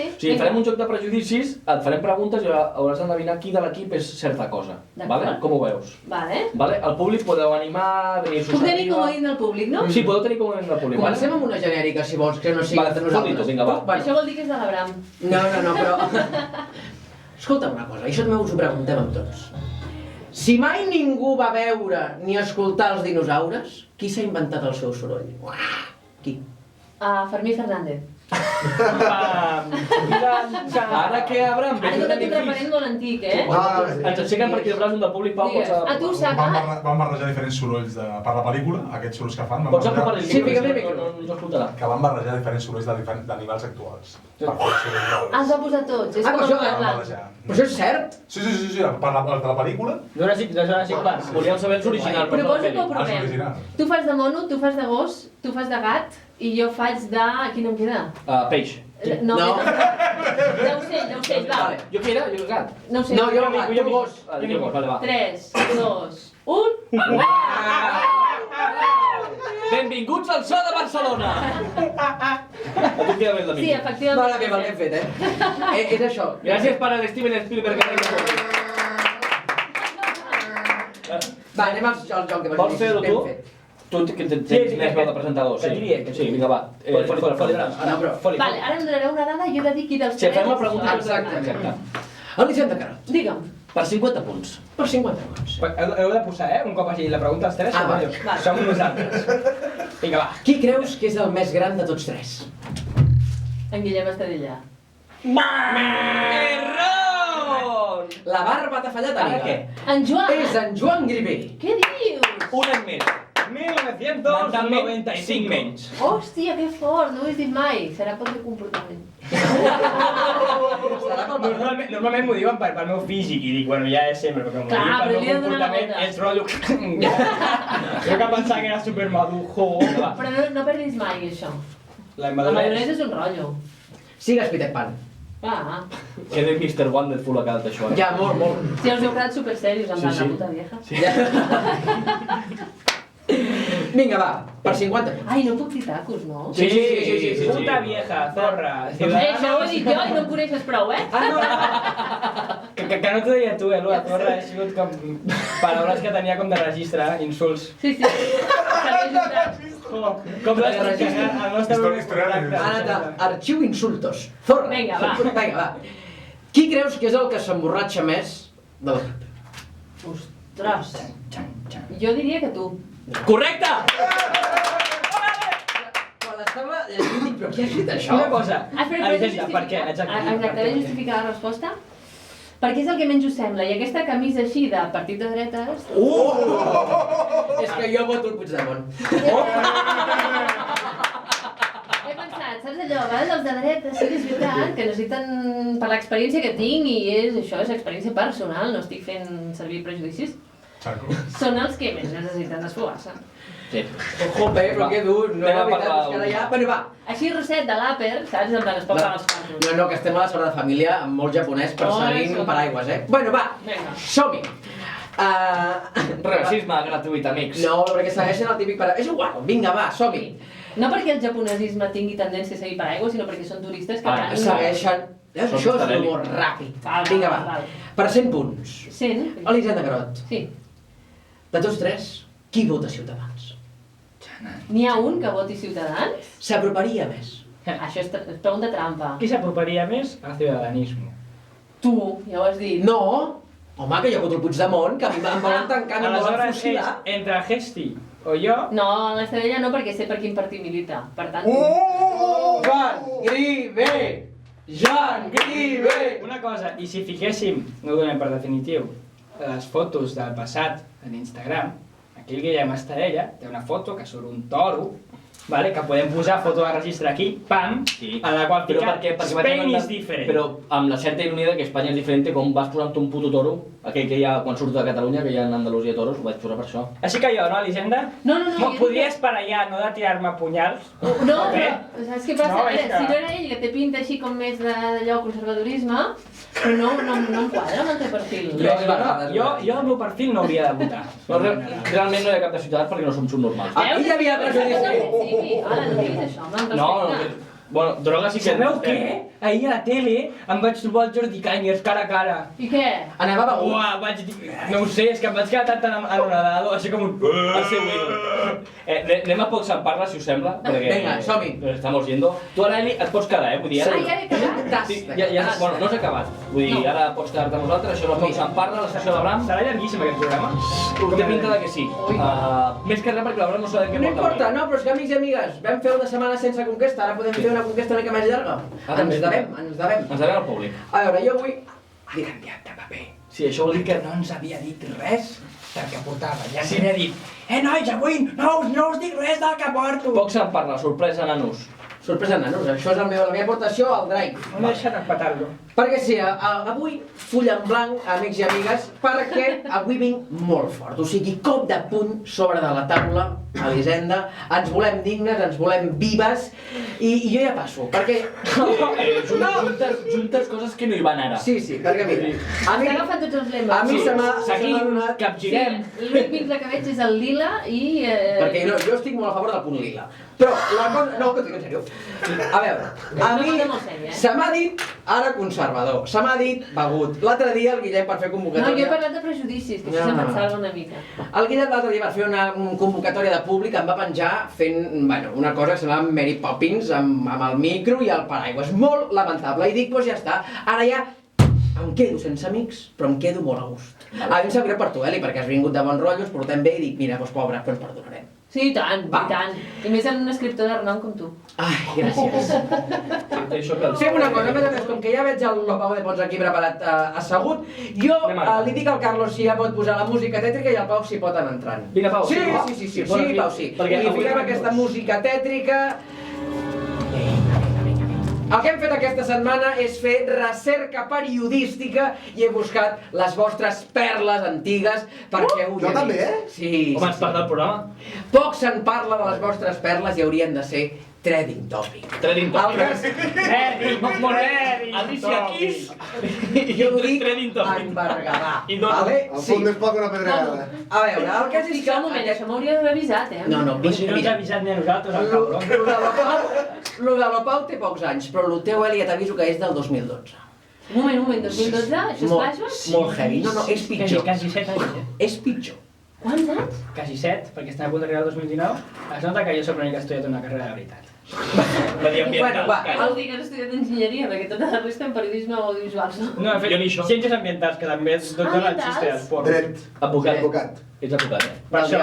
O sigui, farem un joc de prejudicis, et farem preguntes i hauràs d'endevinar qui de l'equip és certa cosa. Vale? Com ho veus? Vale. Vale? El públic podeu animar, venir Puc tenir comodín del públic, no? Sí, podeu tenir comodín del públic. Comencem amb una genèrica, si vols, que no sigui de nosaltres. Vinga, va. Això vol dir que és de l'Abraham. No, però... Escolta'm una cosa, això també us ho preguntem amb tots. Si mai ningú va veure ni escoltar els dinosaures, qui s'ha inventat el seu soroll? Qui? Fermí Fernández. Ara que Abraham Ara he donat un referent molt antic, ens aixequen perquè hi haurà un del públic, Pau, pots... A tu, Saka? Van barrejar diferents sorolls per la pel·lícula, aquests sorolls que fan. Pots apropar el micro, no ens escoltarà. Que van barrejar diferents sorolls d'animals actuals. Per fer sorolls Els va posar tots, és com això el parlar. Però això és cert? Sí, per la pel·lícula. Jurassic Park. Volíem saber els originals. Proposo que ho provem. Tu fas de mono, tu fas de gos, tu fas de gat, i jo faig de... Quin em queda? Peix. No. D'ocell, va. Jo qui era? Jo gat. No ho sé. No, jo gat, tu gos. Vale, va. 3, 2, 1... Benvinguts al Zoo de Barcelona! A tu queda bé la Sí, efectivament. Mare meva, el que hem fet, És això. Gràcies per a Steven Spielberg. Va, anem al joc de Vols fer-ho tu? Tu que tens més veu de presentador, sí, vinga, va. Vale, ara em donareu una dada i jo he de dir qui dels Si fem la pregunta... Exacte. Alicia Carot. Digue'm. Per 50 punts. Per 50 punts. Heu de posar, un cop hagi la pregunta als tres, som nosaltres. Vinga, va. Qui creus que és el més gran de tots tres? En Guillem Estadella. Error! La barba t'ha fallat, amiga. Ara què? En Joan! És en Joan Grivé. Què dius? Un any més. 1995 menys. Hòstia, que fort, no ho he dit mai. Serà pel teu comportament. Normalment m'ho diuen pel meu físic i dic, bueno, ja és sempre, perquè Clar, pel però meu li he de donar la comportament volta. és rotllo... Jo que pensava que era supermadujo... Però no perdis mai, això. La La maduresa és un rotllo. Sigues Peter Pan. Va. Que de Mr. Wonderful ha quedat això. Ja, molt. Si els heu quedat superserios, en plan la puta vieja. Vinga, va, per 50. Ai, no puc dir tacos, no? Sí. Puta vieja, zorra, Això ho he dit jo i no em coneixes prou, eh? Que Que no t'ho deia tu, lo de Torra, ha sigut com paraules que tenia com de registre, insults. Sí. Com les registre al nostre Ha anat a arxiu insultos. Zorra. Vinga, va. Vinga, va. Qui creus que és el que s'emborratxa més de l'equip? Ostres. Jo diria que tu. Correcte! Quan l'estava llegint, dic, però qui ha escrit això? Una cosa, Espera, Elisenda, per què? Exacte, he de justificar la resposta? Perquè és el que menys us sembla, i aquesta camisa així de partit de dretes... És que jo voto el Puigdemont. He pensat, saps allò, a vegades els de dretes sí que és veritat que necessiten, per l'experiència que tinc, i això és experiència personal, no estic fent servir prejudicis, són els que més necessiten desfogar-se. Sí. Jope, però que dur, no, la veritat, és que ara ja... Bueno, va. Així Roset de l'Aper, saps? En plan, es pot pagar els casos. No, que estem a la sala de família amb molt japonès perseguint paraigües, Bueno, va, som-hi. Racisme gratuït, amics. No, perquè segueixen el típic paraigües. És igual, vinga, va, som-hi. No perquè el japonesisme tingui tendència a seguir paraigües, sinó perquè són turistes que van... Segueixen... Això és l'humor ràpid. Vinga, va. Per 100 punts. 100? Elisenda Garot. Sí. De tots tres, qui vota Ciutadans? N'hi ha un que voti Ciutadans? S'aproparia més. Això és pregunta trampa. Qui s'aproparia més al ciutadanisme? Tu, ja ho has dit. No! Home, que jo voto el Puigdemont, que a mi em volen tancar, em volen Aleshores fusilar. és entre el Gesti o jo... No, l'Estadella no, perquè sé per quin partit milita. Per tant... Joan Grivé! Joan Grivé! Una cosa, i si fiquéssim, no ho donem per definitiu, les fotos del passat en Instagram, aquí el Guillem Estadella té una foto que surt un toro, vale? Que podem posar foto de registre aquí, pam, Sí. a la qual Però ficar perquè Spain is different. Però amb la certa ironia de que Espanya és diferent, com vas posant un puto toro, aquell que hi ha quan surto de Catalunya, que hi ha en Andalusia toros, ho vaig posar per això. Així que jo, no, Elisenda? No, jo Podries per allà, no de tirar-me punyals? No, però saps què passa? No, A és veure, que- si no era ell que té pinta així com més d'allò conservadorisme, però no em quadra amb el teu perfil. Jo el meu perfil no hauria de votar. No, realment no hi ha cap de ciutadans perquè no som subnormals. Aquí hi havia prejudici. Sí, ara no diguis això, amb respecte. No, bueno, droga sí que... Sabeu què? Ahir a la tele em vaig trobar el Jordi Cañas cara a cara. I què? Anava begut. Uah, vaig dir... No ho sé, és que em vaig quedar tan anonadado, així com un... El seu ídol. Anem a pocs en parla, si us sembla, perquè... Vinga, som-hi. Estamos yendo. Tu ara, Eli, et pots quedar, vull dir, ara... Ah, ja he quedat? Sí, bueno, no s'ha acabat. Vull dir, ara pots quedar-te amb nosaltres, això és el pocs en parla, la secció de l'Abram. Serà llarguíssim aquest programa? Té pinta de que sí. Més que res perquè l'Abram no sabem què No porta. importa, no, però és que amics i amigues, vam fer una setmana sense conquesta, ara podem fer una conquesta una mica més llarga. Ens devem. Ens devem al públic. A veure, jo avui... Li han enviat de paper. Sí, això vol dir que... No ens havia dit res del que portava. Ja ens havia dit, nois, avui no us dic res del que porto. Poc se'n parla, sorpresa, nanos. Sorpresa, nanos, això és la meva aportació al Drive. No deixa de petar-lo. Perquè sí, avui full en blanc, amics i amigues, perquè avui vinc molt fort. O sigui, cop de puny sobre de la taula, Elisenda, ens volem dignes, ens volem vives, i jo ja passo, perquè... Juntes coses que no hi van ara. Sí, perquè mira, a mi... S'ha agafat tots els lemes. A mi se m'ha Seguim, donat... capgirem. Sí, l'únic vincle que veig és el lila i... Perquè no, jo estic molt a favor del punt lila. Però la cosa... No, que t'ho dic en sèrio. A veure, a mi se m'ha dit ara conservador, se m'ha dit begut. L'altre dia el Guillem per fer No, convocatòria... jo he parlat de prejudicis, que això se'm pensava una mica. El Guillem l'altre dia per fer una convocatòria de públic em va penjar fent, bueno, una cosa que semblava Mary Poppins amb el micro i el paraigua. És molt lamentable. I dic, doncs ja està. Ara ja em quedo sense amics, però em quedo molt a gust. A mi em sap greu per tu, Eli, perquè has vingut de bon rotllo, ens portem bé i dic, mira, doncs pobre, però ens perdonarem. Sí, i tant, i tant. I més en un escriptor de renom com tu. Ai, gràcies. Fem una cosa, a més a més, com que ja veig el Pau de Pons aquí preparat assegut, jo li dic al Carlos si ja pot posar la música tètrica i el Pau s'hi pot anar entrant. Vinga, Pau. Sí, Pau, sí. I fiquem aquesta música tètrica. El que hem fet aquesta setmana és fer recerca periodística i he buscat les vostres perles antigues perquè... Jo també, Sí. Home, ens parla del programa. Poc se'n parla de les vostres perles i haurien de ser trending topic. Trending topic. Alicia Keys. Jo ho dic en Berguedà. Vale? Al punt més poc una pedregada. A veure, el cas és que... Un moment, això m'hauria d'haver avisat, No, Si no ens ha avisat ni a nosaltres, el cabrón. Lo de la Pau té pocs anys, però el teu, Eli, ja t'aviso que és del 2012. Un moment, 2012, això és baixos? Molt heavy. No, és pitjor. Quasi 7 anys, És pitjor. Quants anys? Quasi 7, perquè estem a punt d'arribar al 2019. Es nota que jo soc l'únic que he estudiat una carrera de veritat. Mediambiental. Vol dir que has estudiat enginyeria, perquè tota la resta en periodisme o audiovisuals, no? No, he fet ciències ambientals, que també és dona el xiste dels porros. Dret. Advocat. Ets advocat, Per això,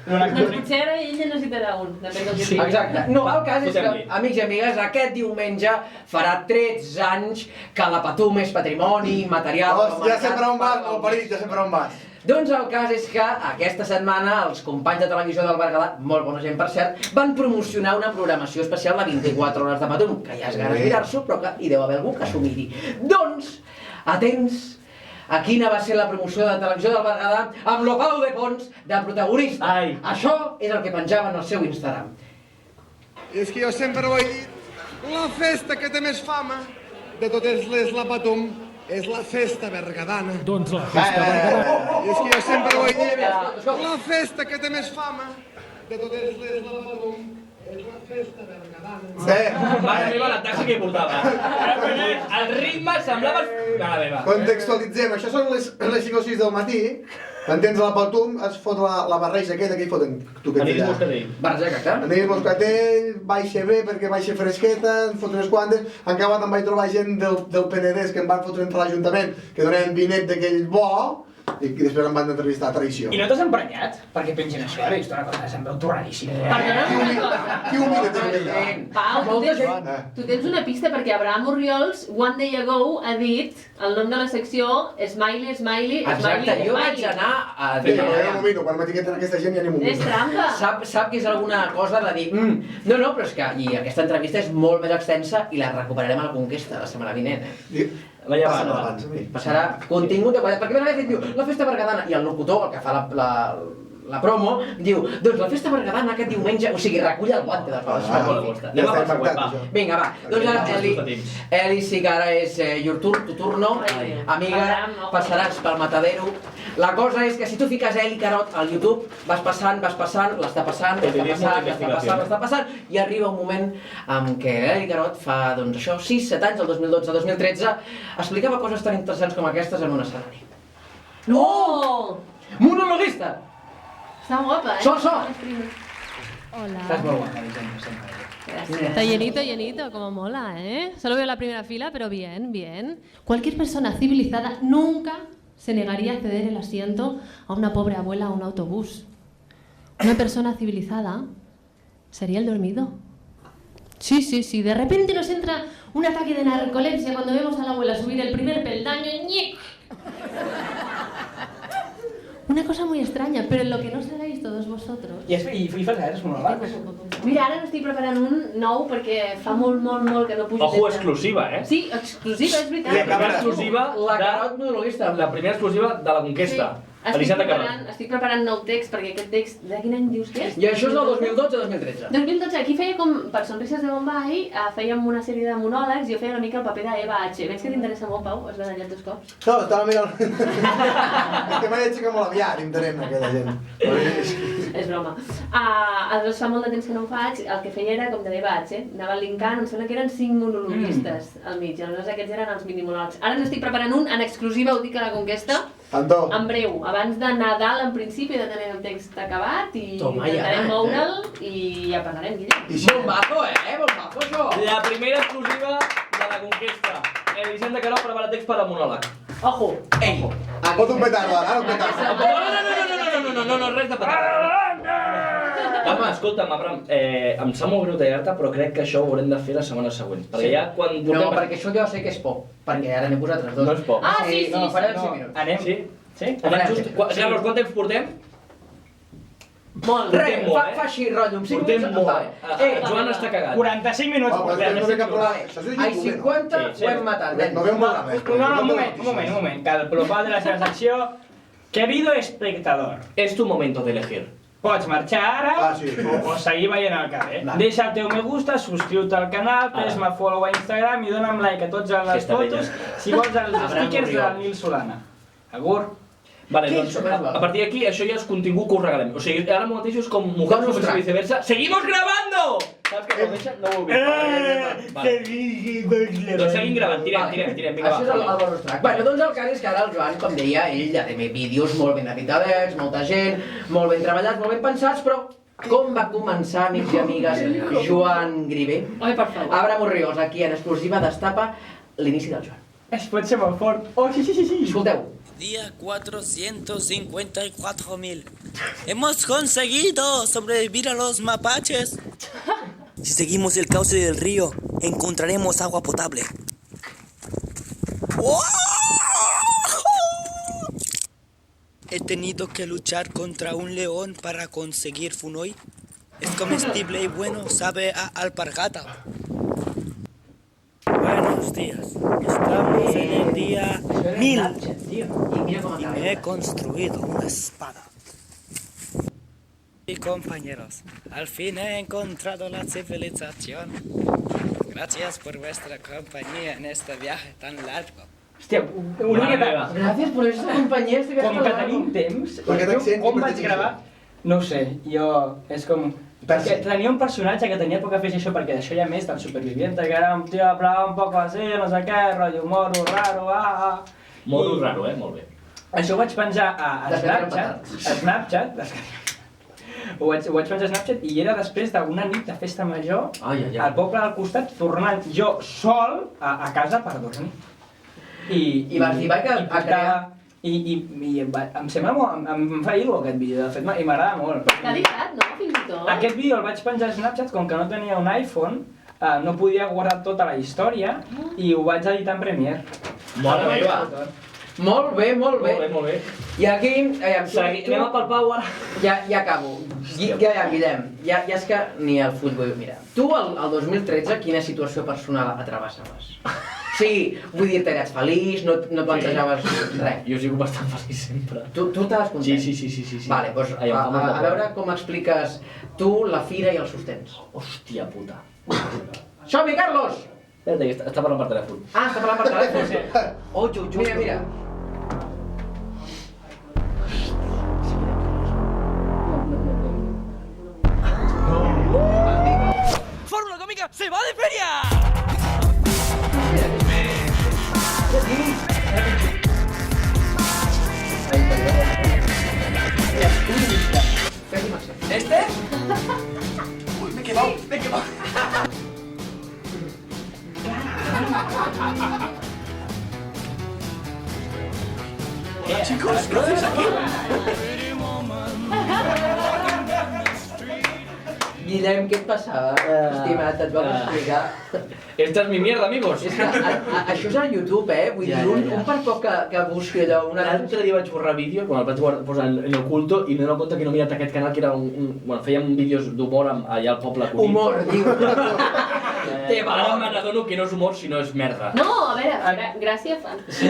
Doncs potser ara ella necessitarà un, depèn del que sigui. Exacte. No, el cas és que, amics i amigues, aquest diumenge farà 13 anys que la Patum és patrimoni material... Ja sé per on vas, malparit, ja sé per on vas. Doncs el cas és que aquesta setmana els companys de televisió del Berguedà, molt bona gent per cert, van promocionar una programació especial de 24 hores de Patum, que ja és ganes de mirar-s'ho, però que hi deu haver algú que s'ho miri. Doncs, atents a quina va ser la promoció de televisió del Berguedà amb l'Opau de Pons de protagonista. Això és el que penjaven al seu Instagram. I és que jo sempre ho he dit, la festa que té més fama de totes les la Patum és la festa berguedana. Doncs la festa berguedana. I és que jo sempre ho he dit, la festa que té més fama de totes les la Patum és la festa berguedana. Mare meva, la taxa que hi portava. El ritme semblava... Mare meva. Contextualitzem, això són les 5 o 6 del matí. Entens, a la Patum es fot la barreja aquella que hi foten toquetilla. Anís moscatell. Barreja exacte. Anís moscatell, baixa bé perquè baixa fresqueta, en foten unes quantes. En acabat em vaig trobar gent del Penedès que em van fotre entre l'Ajuntament, que donaven vinet d'aquell bo, i després em van entrevistar a traïció. I no t'has emprenyat? Perquè pengen això, he vist una cosa que se'm veu torradíssim. Qui humida també? Pau, tu tens una pista perquè Abraham Orriols, one day ago, ha dit el nom de la secció Smiley, Smiley, Smiley, Exacte, jo vaig anar a dir... Però jo no m'ho miro, quan m'etiqueten aquesta gent ja ni m'ho miro. És trampa. Sap que és alguna cosa de dir... No, però és que aquesta entrevista és molt més extensa i la recuperarem a la Conquesta la setmana vinent, Passarà contingut de qualitat, perquè a vegades diu la festa berguedana i el locutor, el que fa la promo, diu doncs la festa berguedana aquest diumenge, o sigui, recull el guante del Pau. Anem a passar web, va. Vinga, va. Doncs ara, Eli, sí que ara és tu turno, amiga, passaràs pel matadero. La cosa és que si tu fiques Eli Carot al YouTube, vas passant, l'està passant, i arriba un moment en què Eli Carot fa, doncs això, 6-7 anys, el 2012-2013, explicava coses tan interessants com aquestes en un escenari. No! Monologuista! Està guapa, So! Hola. Estás muy guapa, Gracias. Está llenito, como mola, ¿eh? Solo veo la primera fila, pero bien, bien. Cualquier persona civilizada nunca se negaría a ceder el asiento a una pobre abuela o un autobús. Una persona civilizada sería el dormido. Sí, de repente nos entra un ataque de narcolepsia cuando vemos a la abuela subir el primer peldaño. ¡Ñic! Una cosa muy extraña, pero en lo que no sabéis todos vosotros... I fas gaires monòlegs? Mira, ara n'estic preparant un nou perquè fa molt que no pujo. Ojo, exclusiva, Sí, exclusiva, és veritat. La primera exclusiva la primera exclusiva de la Conquesta. Estic preparant nou text, perquè aquest text, de quin any dius que és? I això és del 2012-2013. 2012, aquí feia com, per Sonrises de Bombay, fèiem una sèrie de monòlegs i jo feia una mica el paper d'Eva H. Veig que t'interessa molt, Pau, has badallat 2 cops. No, estava mirant... És que m'ha aixecat molt aviat, interessa aquella gent. És broma. Aleshores fa molt de temps que no ho faig, el que feia era com de l'Eva H. Anava linkant, em sembla que eren 5 monologuistes al mig, aleshores aquests eren els minimonòlegs. Ara n'estic preparant un en exclusiva, ho dic a la Conquesta, en breu, abans de Nadal en principi de tenir el text acabat i intentarem moure'l i ja parlarem, Guillem. Bombazo, bombazo això! La primera exclusiva de la Conquesta. Vicent Carot prepara text per al monòleg. Ojo! Ei! Pot un petard, ara un petard. No, res de petard. Home, escolta'm, Abraham, em sap molt greu tallar-te, però crec que això ho haurem de fer la setmana següent. Perquè ja quan... No, perquè això jo sé que és por, perquè ara n'he posat els dos. No és por. Ah, sí. No, farem 5 minuts. Anem? Sí? Carlos, quant temps portem? Molt. Res, fa així, rotllo, amb 5 minuts. Portem molt. Joan està cagat. 45 minuts portem. Ai, 50 ho hem matat. No ve un programa. Un moment, que el global de la seva secció... Querido espectador. És tu momento de elegir. Pots marxar ara o seguir veient el carrer. Deixa el teu me gusta, subscriu-te al canal, fes-me follow a Instagram i dona'm like a tots les fotos si vols els stickers del Nil Solana. Agur. Vale, doncs, a partir d'aquí, això ja és contingut que us regalem. O sigui, ara mateix és com Mujeres Hombres y Viceversa. ¡Seguimos grabando! Saps que aplaudeixen? No ho heu vist. Doncs seguim gravant, tirem, vinga, va. Això és el bonus track. Bueno, doncs el cas és que ara el Joan, com deia, ell ja té vídeos molt ben editadets, molta gent, molt ben treballats, molt ben pensats, però com va començar, amics i amigues, Joan Grivé? Ai, per favor. Abraham Orriols, aquí en exclusiva, destapa l'inici del Joan. Es pot ser molt fort. Oh, sí. Escolteu. Día 454.000. Hemos conseguido sobrevivir a los mapaches. Si seguimos el cauce del río, encontraremos agua potable. ¡Wow! He tenido que luchar contra un león para conseguir funoy. Es comestible y bueno, sabe a alpargata. Buenos días. Estamos en el día 1000 y me he construido una espada. Y compañeros, al fin he encontrado la civilización. Gracias por vuestra compañía en este viaje tan largo. Hòstia, una miqueta... Gràcies per aquesta companyia, estic Com que tenim temps, com vaig gravar, no ho sé, jo... és com... Perquè tenia un personatge que tenia por que fes això, perquè d'això hi ha més del superviviente, que era un tio hablava un poco así, no sé què, rotllo moro, raro, Moro raro, molt bé. Això ho vaig penjar a Snapchat, ho vaig penjar a Snapchat i era després d'una nit de festa major, al poble del costat, tornant jo sol a casa per dormir. I vas dir, vaig a crear... I em sembla molt... Em fa il·lo aquest vídeo, de fet, i m'agrada molt. T'ha editat, no? Fins i tot. Aquest vídeo el vaig penjar a Snapchat, com que no tenia un iPhone, no podia guardar tota la història i ho vaig editar en Premiere. Molt bé. Molt bé. I aquí... Anem a palpar ara. Ja acabo. Guillem, ja és que ni el futbol... Mira, tu el 2013 quina situació personal atravessaves? Sí, vull dir-te, eres feliç, no plantejaves res. Jo sigo bastant feliç sempre. Tu estaves content? Sí. Vale, doncs a veure com expliques tu la fira i els sostens. Hòstia puta. Som-hi, Carlos! Espera, està parlant per telèfon. Ah, està parlant per telèfon? Oh, mira. ¡Fórmula Cómica se va de feria! ¿Este? Uy, me he quemado. Hola, chicos, gracias aquí. Guillem, què et passava? Estimat, et vam explicar. Esta es mi mierda, amigos. És que això és a YouTube, vull dir, un per poc que busqui allò... L'altre dia vaig borrar vídeo, quan el vaig posar en oculto, i m'he donat compte que no he mirat aquest canal, que era bueno, fèiem vídeos d'humor allà al poble Cunit. Humor, diu. Ara m'adono que no és humor, sinó és merda. No, a veure, gràcia fan. Sí,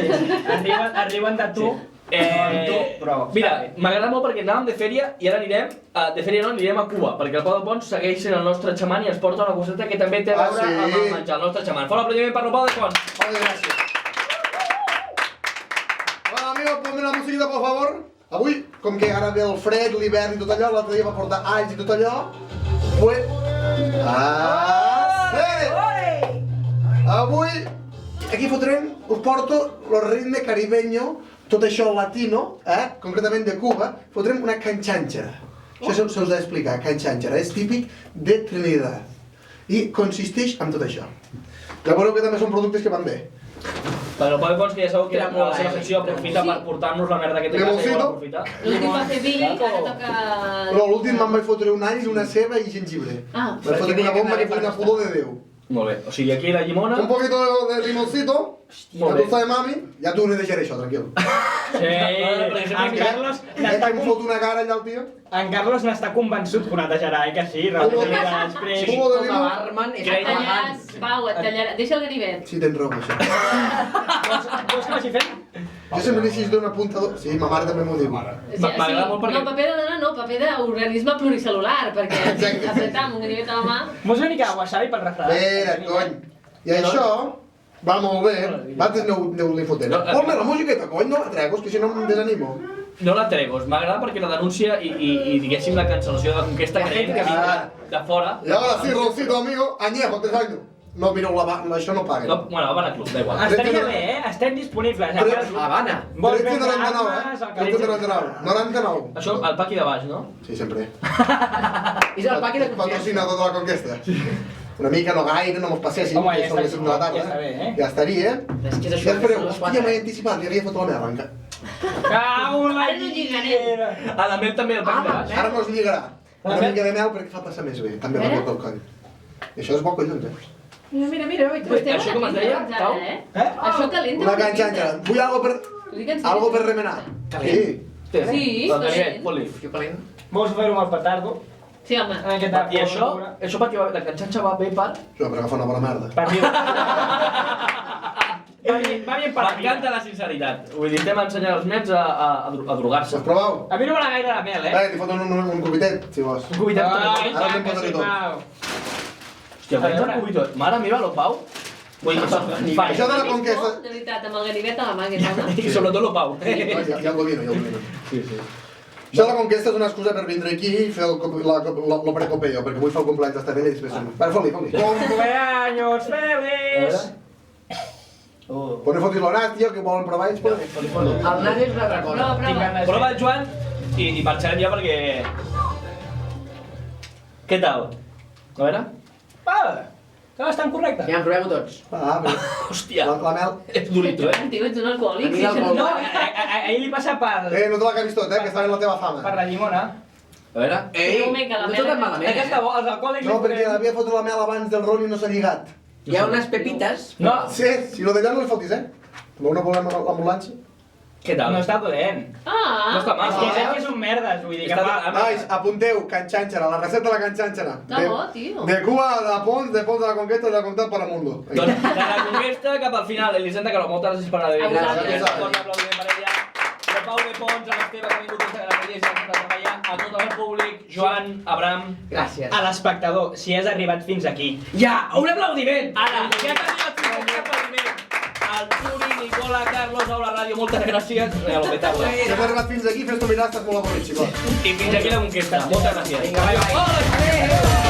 arriben de tu. Mira, m'agrada molt perquè anàvem de fèria i ara anirem, de fèria no, anirem a Cuba, perquè el Pau de Pons segueix sent el nostre xaman i ens porta una coseta que també té a veure amb el menjar, el nostre xaman. Fora aplaudiment per el Pau de Pons. Moltes gràcies. Bueno, amigos, ponme la musiquita, por favor. Avui, com que ara ve el fred, l'hivern i tot allò, l'altre dia va portar alls i tot allò, pues... Avui, aquí fotrem, us porto el ritme caribeño, tot això latino, concretament de Cuba, fotrem una canchanchera. Això se us ha d'explicar, canchanchera, és típic de Trinidad. I consisteix en tot això. Ja veureu que també són productes que van bé. Però Pau Pons, que ja sabeu que la seva secció aprofita per portar-nos la merda que té casa i vol aprofitar. L'últim va fer vi, ara toca... No, l'últim me'n vaig fotre un all, una ceba i jengibre. Vaig fotre una bomba que feia una pudor de Déu. Molt bé, o sigui, aquí la llimona... Un poquito de limoncito, la tusta de mami, ja t'ho netejaré això, tranquil. Sí, en Carlos n'està... Em fot una cara allà el tio. En Carlos n'està convençut que ho netejarà, que sí? Després... Com a barman és tallaràs, Pau, et tallaràs. Deixa el ganivet. Sí, tens raó, això. Vols que vagi fent? Jo sempre necessito d'un apuntador. Sí, ma mare també m'ho diu. M'agrada molt perquè... No, paper de dona no, paper d'organisme pluricel·lular, perquè apretar amb un ganivet a la mà... Vols una mica de wasabi pel refredat? Espera't, cony. I això va molt bé. Vosaltres no li fotem. Ponme la musiqueta, cony, no la tregues, que si no em desanimo. no la trego, m'agrada perquè la denúncia i diguéssim la cancel·lació de la conquesta creiem que vingui de fora. Y ahora sí, Rosito, amigo, añejo, 3 años. No, mireu, això no paguen. Bueno, Habana Club, da igual. Estaria bé, estem disponibles. Habana. Vols vendre 13,99, armes, el que 13,99. Això, el paqui de baix, no? Sí, sempre. És el paqui de Patrocina tota la conquesta. Una mica, no gaire, no mos passessin, Home, que ja són les 5 de la està tarda. bé, eh? Ja estaria. És que és això, Després, són les hòstia, 4. m'he anticipat, li havia fotut la meva arranca. Cau la lliguera! A la mel també el paqui de baix. Ara no es lligarà. Una mica de mel perquè fa passar més bé. També va bé pel coll. I això és bo collons, eh? Mira, oi, tu. Això com es deia, Pau? Això calenta. Una canxanxa. Vull algo per remenar. Sí. Sí, calent. Fot-li. Vols fer-ho amb el petardo? Sí, home. I això perquè la canxanxa va bé per... Això, per agafar una bona merda. Per dir... Va bien per la vida. M'encanta la sinceritat. Vull dir, estem ensenyant els nets a drogar-se. Has provau? A mi no m'agrada gaire la mel, eh? T'hi foto un cubitet, si vols. Un cubitet Ai, Ara te'n que posaré sí, tot. Pau. Hòstia, vaig al cubito. Mare meva, lo Pau. Vull dir, Això de la conquesta... De veritat, amb el ganivet a la mà, aquest home. I sobretot lo Pau. Ja el domino, ja el domino. Sí, sí. Això de la conquesta és una excusa per vindre aquí i fer el precopeo, perquè vull fer el cumpleaños d'esta vella i després... Vale, fot-li. Cumpleaños feliz! Pues no fotis l'onat, tio, que volen provar ells, pues... El nas és una altra cosa. Prova el Joan i marxarem ja perquè... Què tal? A veure? Que bastant correcte. Ja en provem-ho tots. Hòstia. La mel... Ets durito, eh? Tio, ets un alcohòlic. No, ahir li passa per... no te l'ha vist tot, que estava en la teva fama. Per la llimona. A veure... Ei, no tot malament, Aquesta bo, els alcohòlics... No, perquè havia fotut la mel abans del rol i no s'ha lligat. Hi ha unes pepites. No. Sí, si no d'allà no les fotis, Amb una volem l'ambulància. Què tal? No està dolent. Ah! No està mal. És que sé que són merdes, vull dir que fa... Nois, apunteu, canxànxera, la recepta de la canxànxera. Està bo, tio. De Cuba, de Pons de la Conquesta i de la Comtat para el mundo. Doncs de la conquesta cap al final, Elisenda Caló, moltes gràcies per haver vingut. Gràcies. Un fort aplaudiment per ella. El Pau de Pons, a l'Esteve, que ha vingut des de la Reyes, a treballar, a tot el públic, Joan, Abraham... Gràcies. A l'espectador, si has arribat fins aquí. Ja, un aplaudiment! Ara, ja t'ha arribat fins aquí, aplaudiment. Al Turi, Nicola, Carlos, a la ràdio, moltes gràcies. Regalo petardo. Si has arribat fins aquí, fes-t'ho mirar, estàs molt avorrit, xicot. I fins aquí la conquesta. Moltes gràcies. Vinga, bye, bye.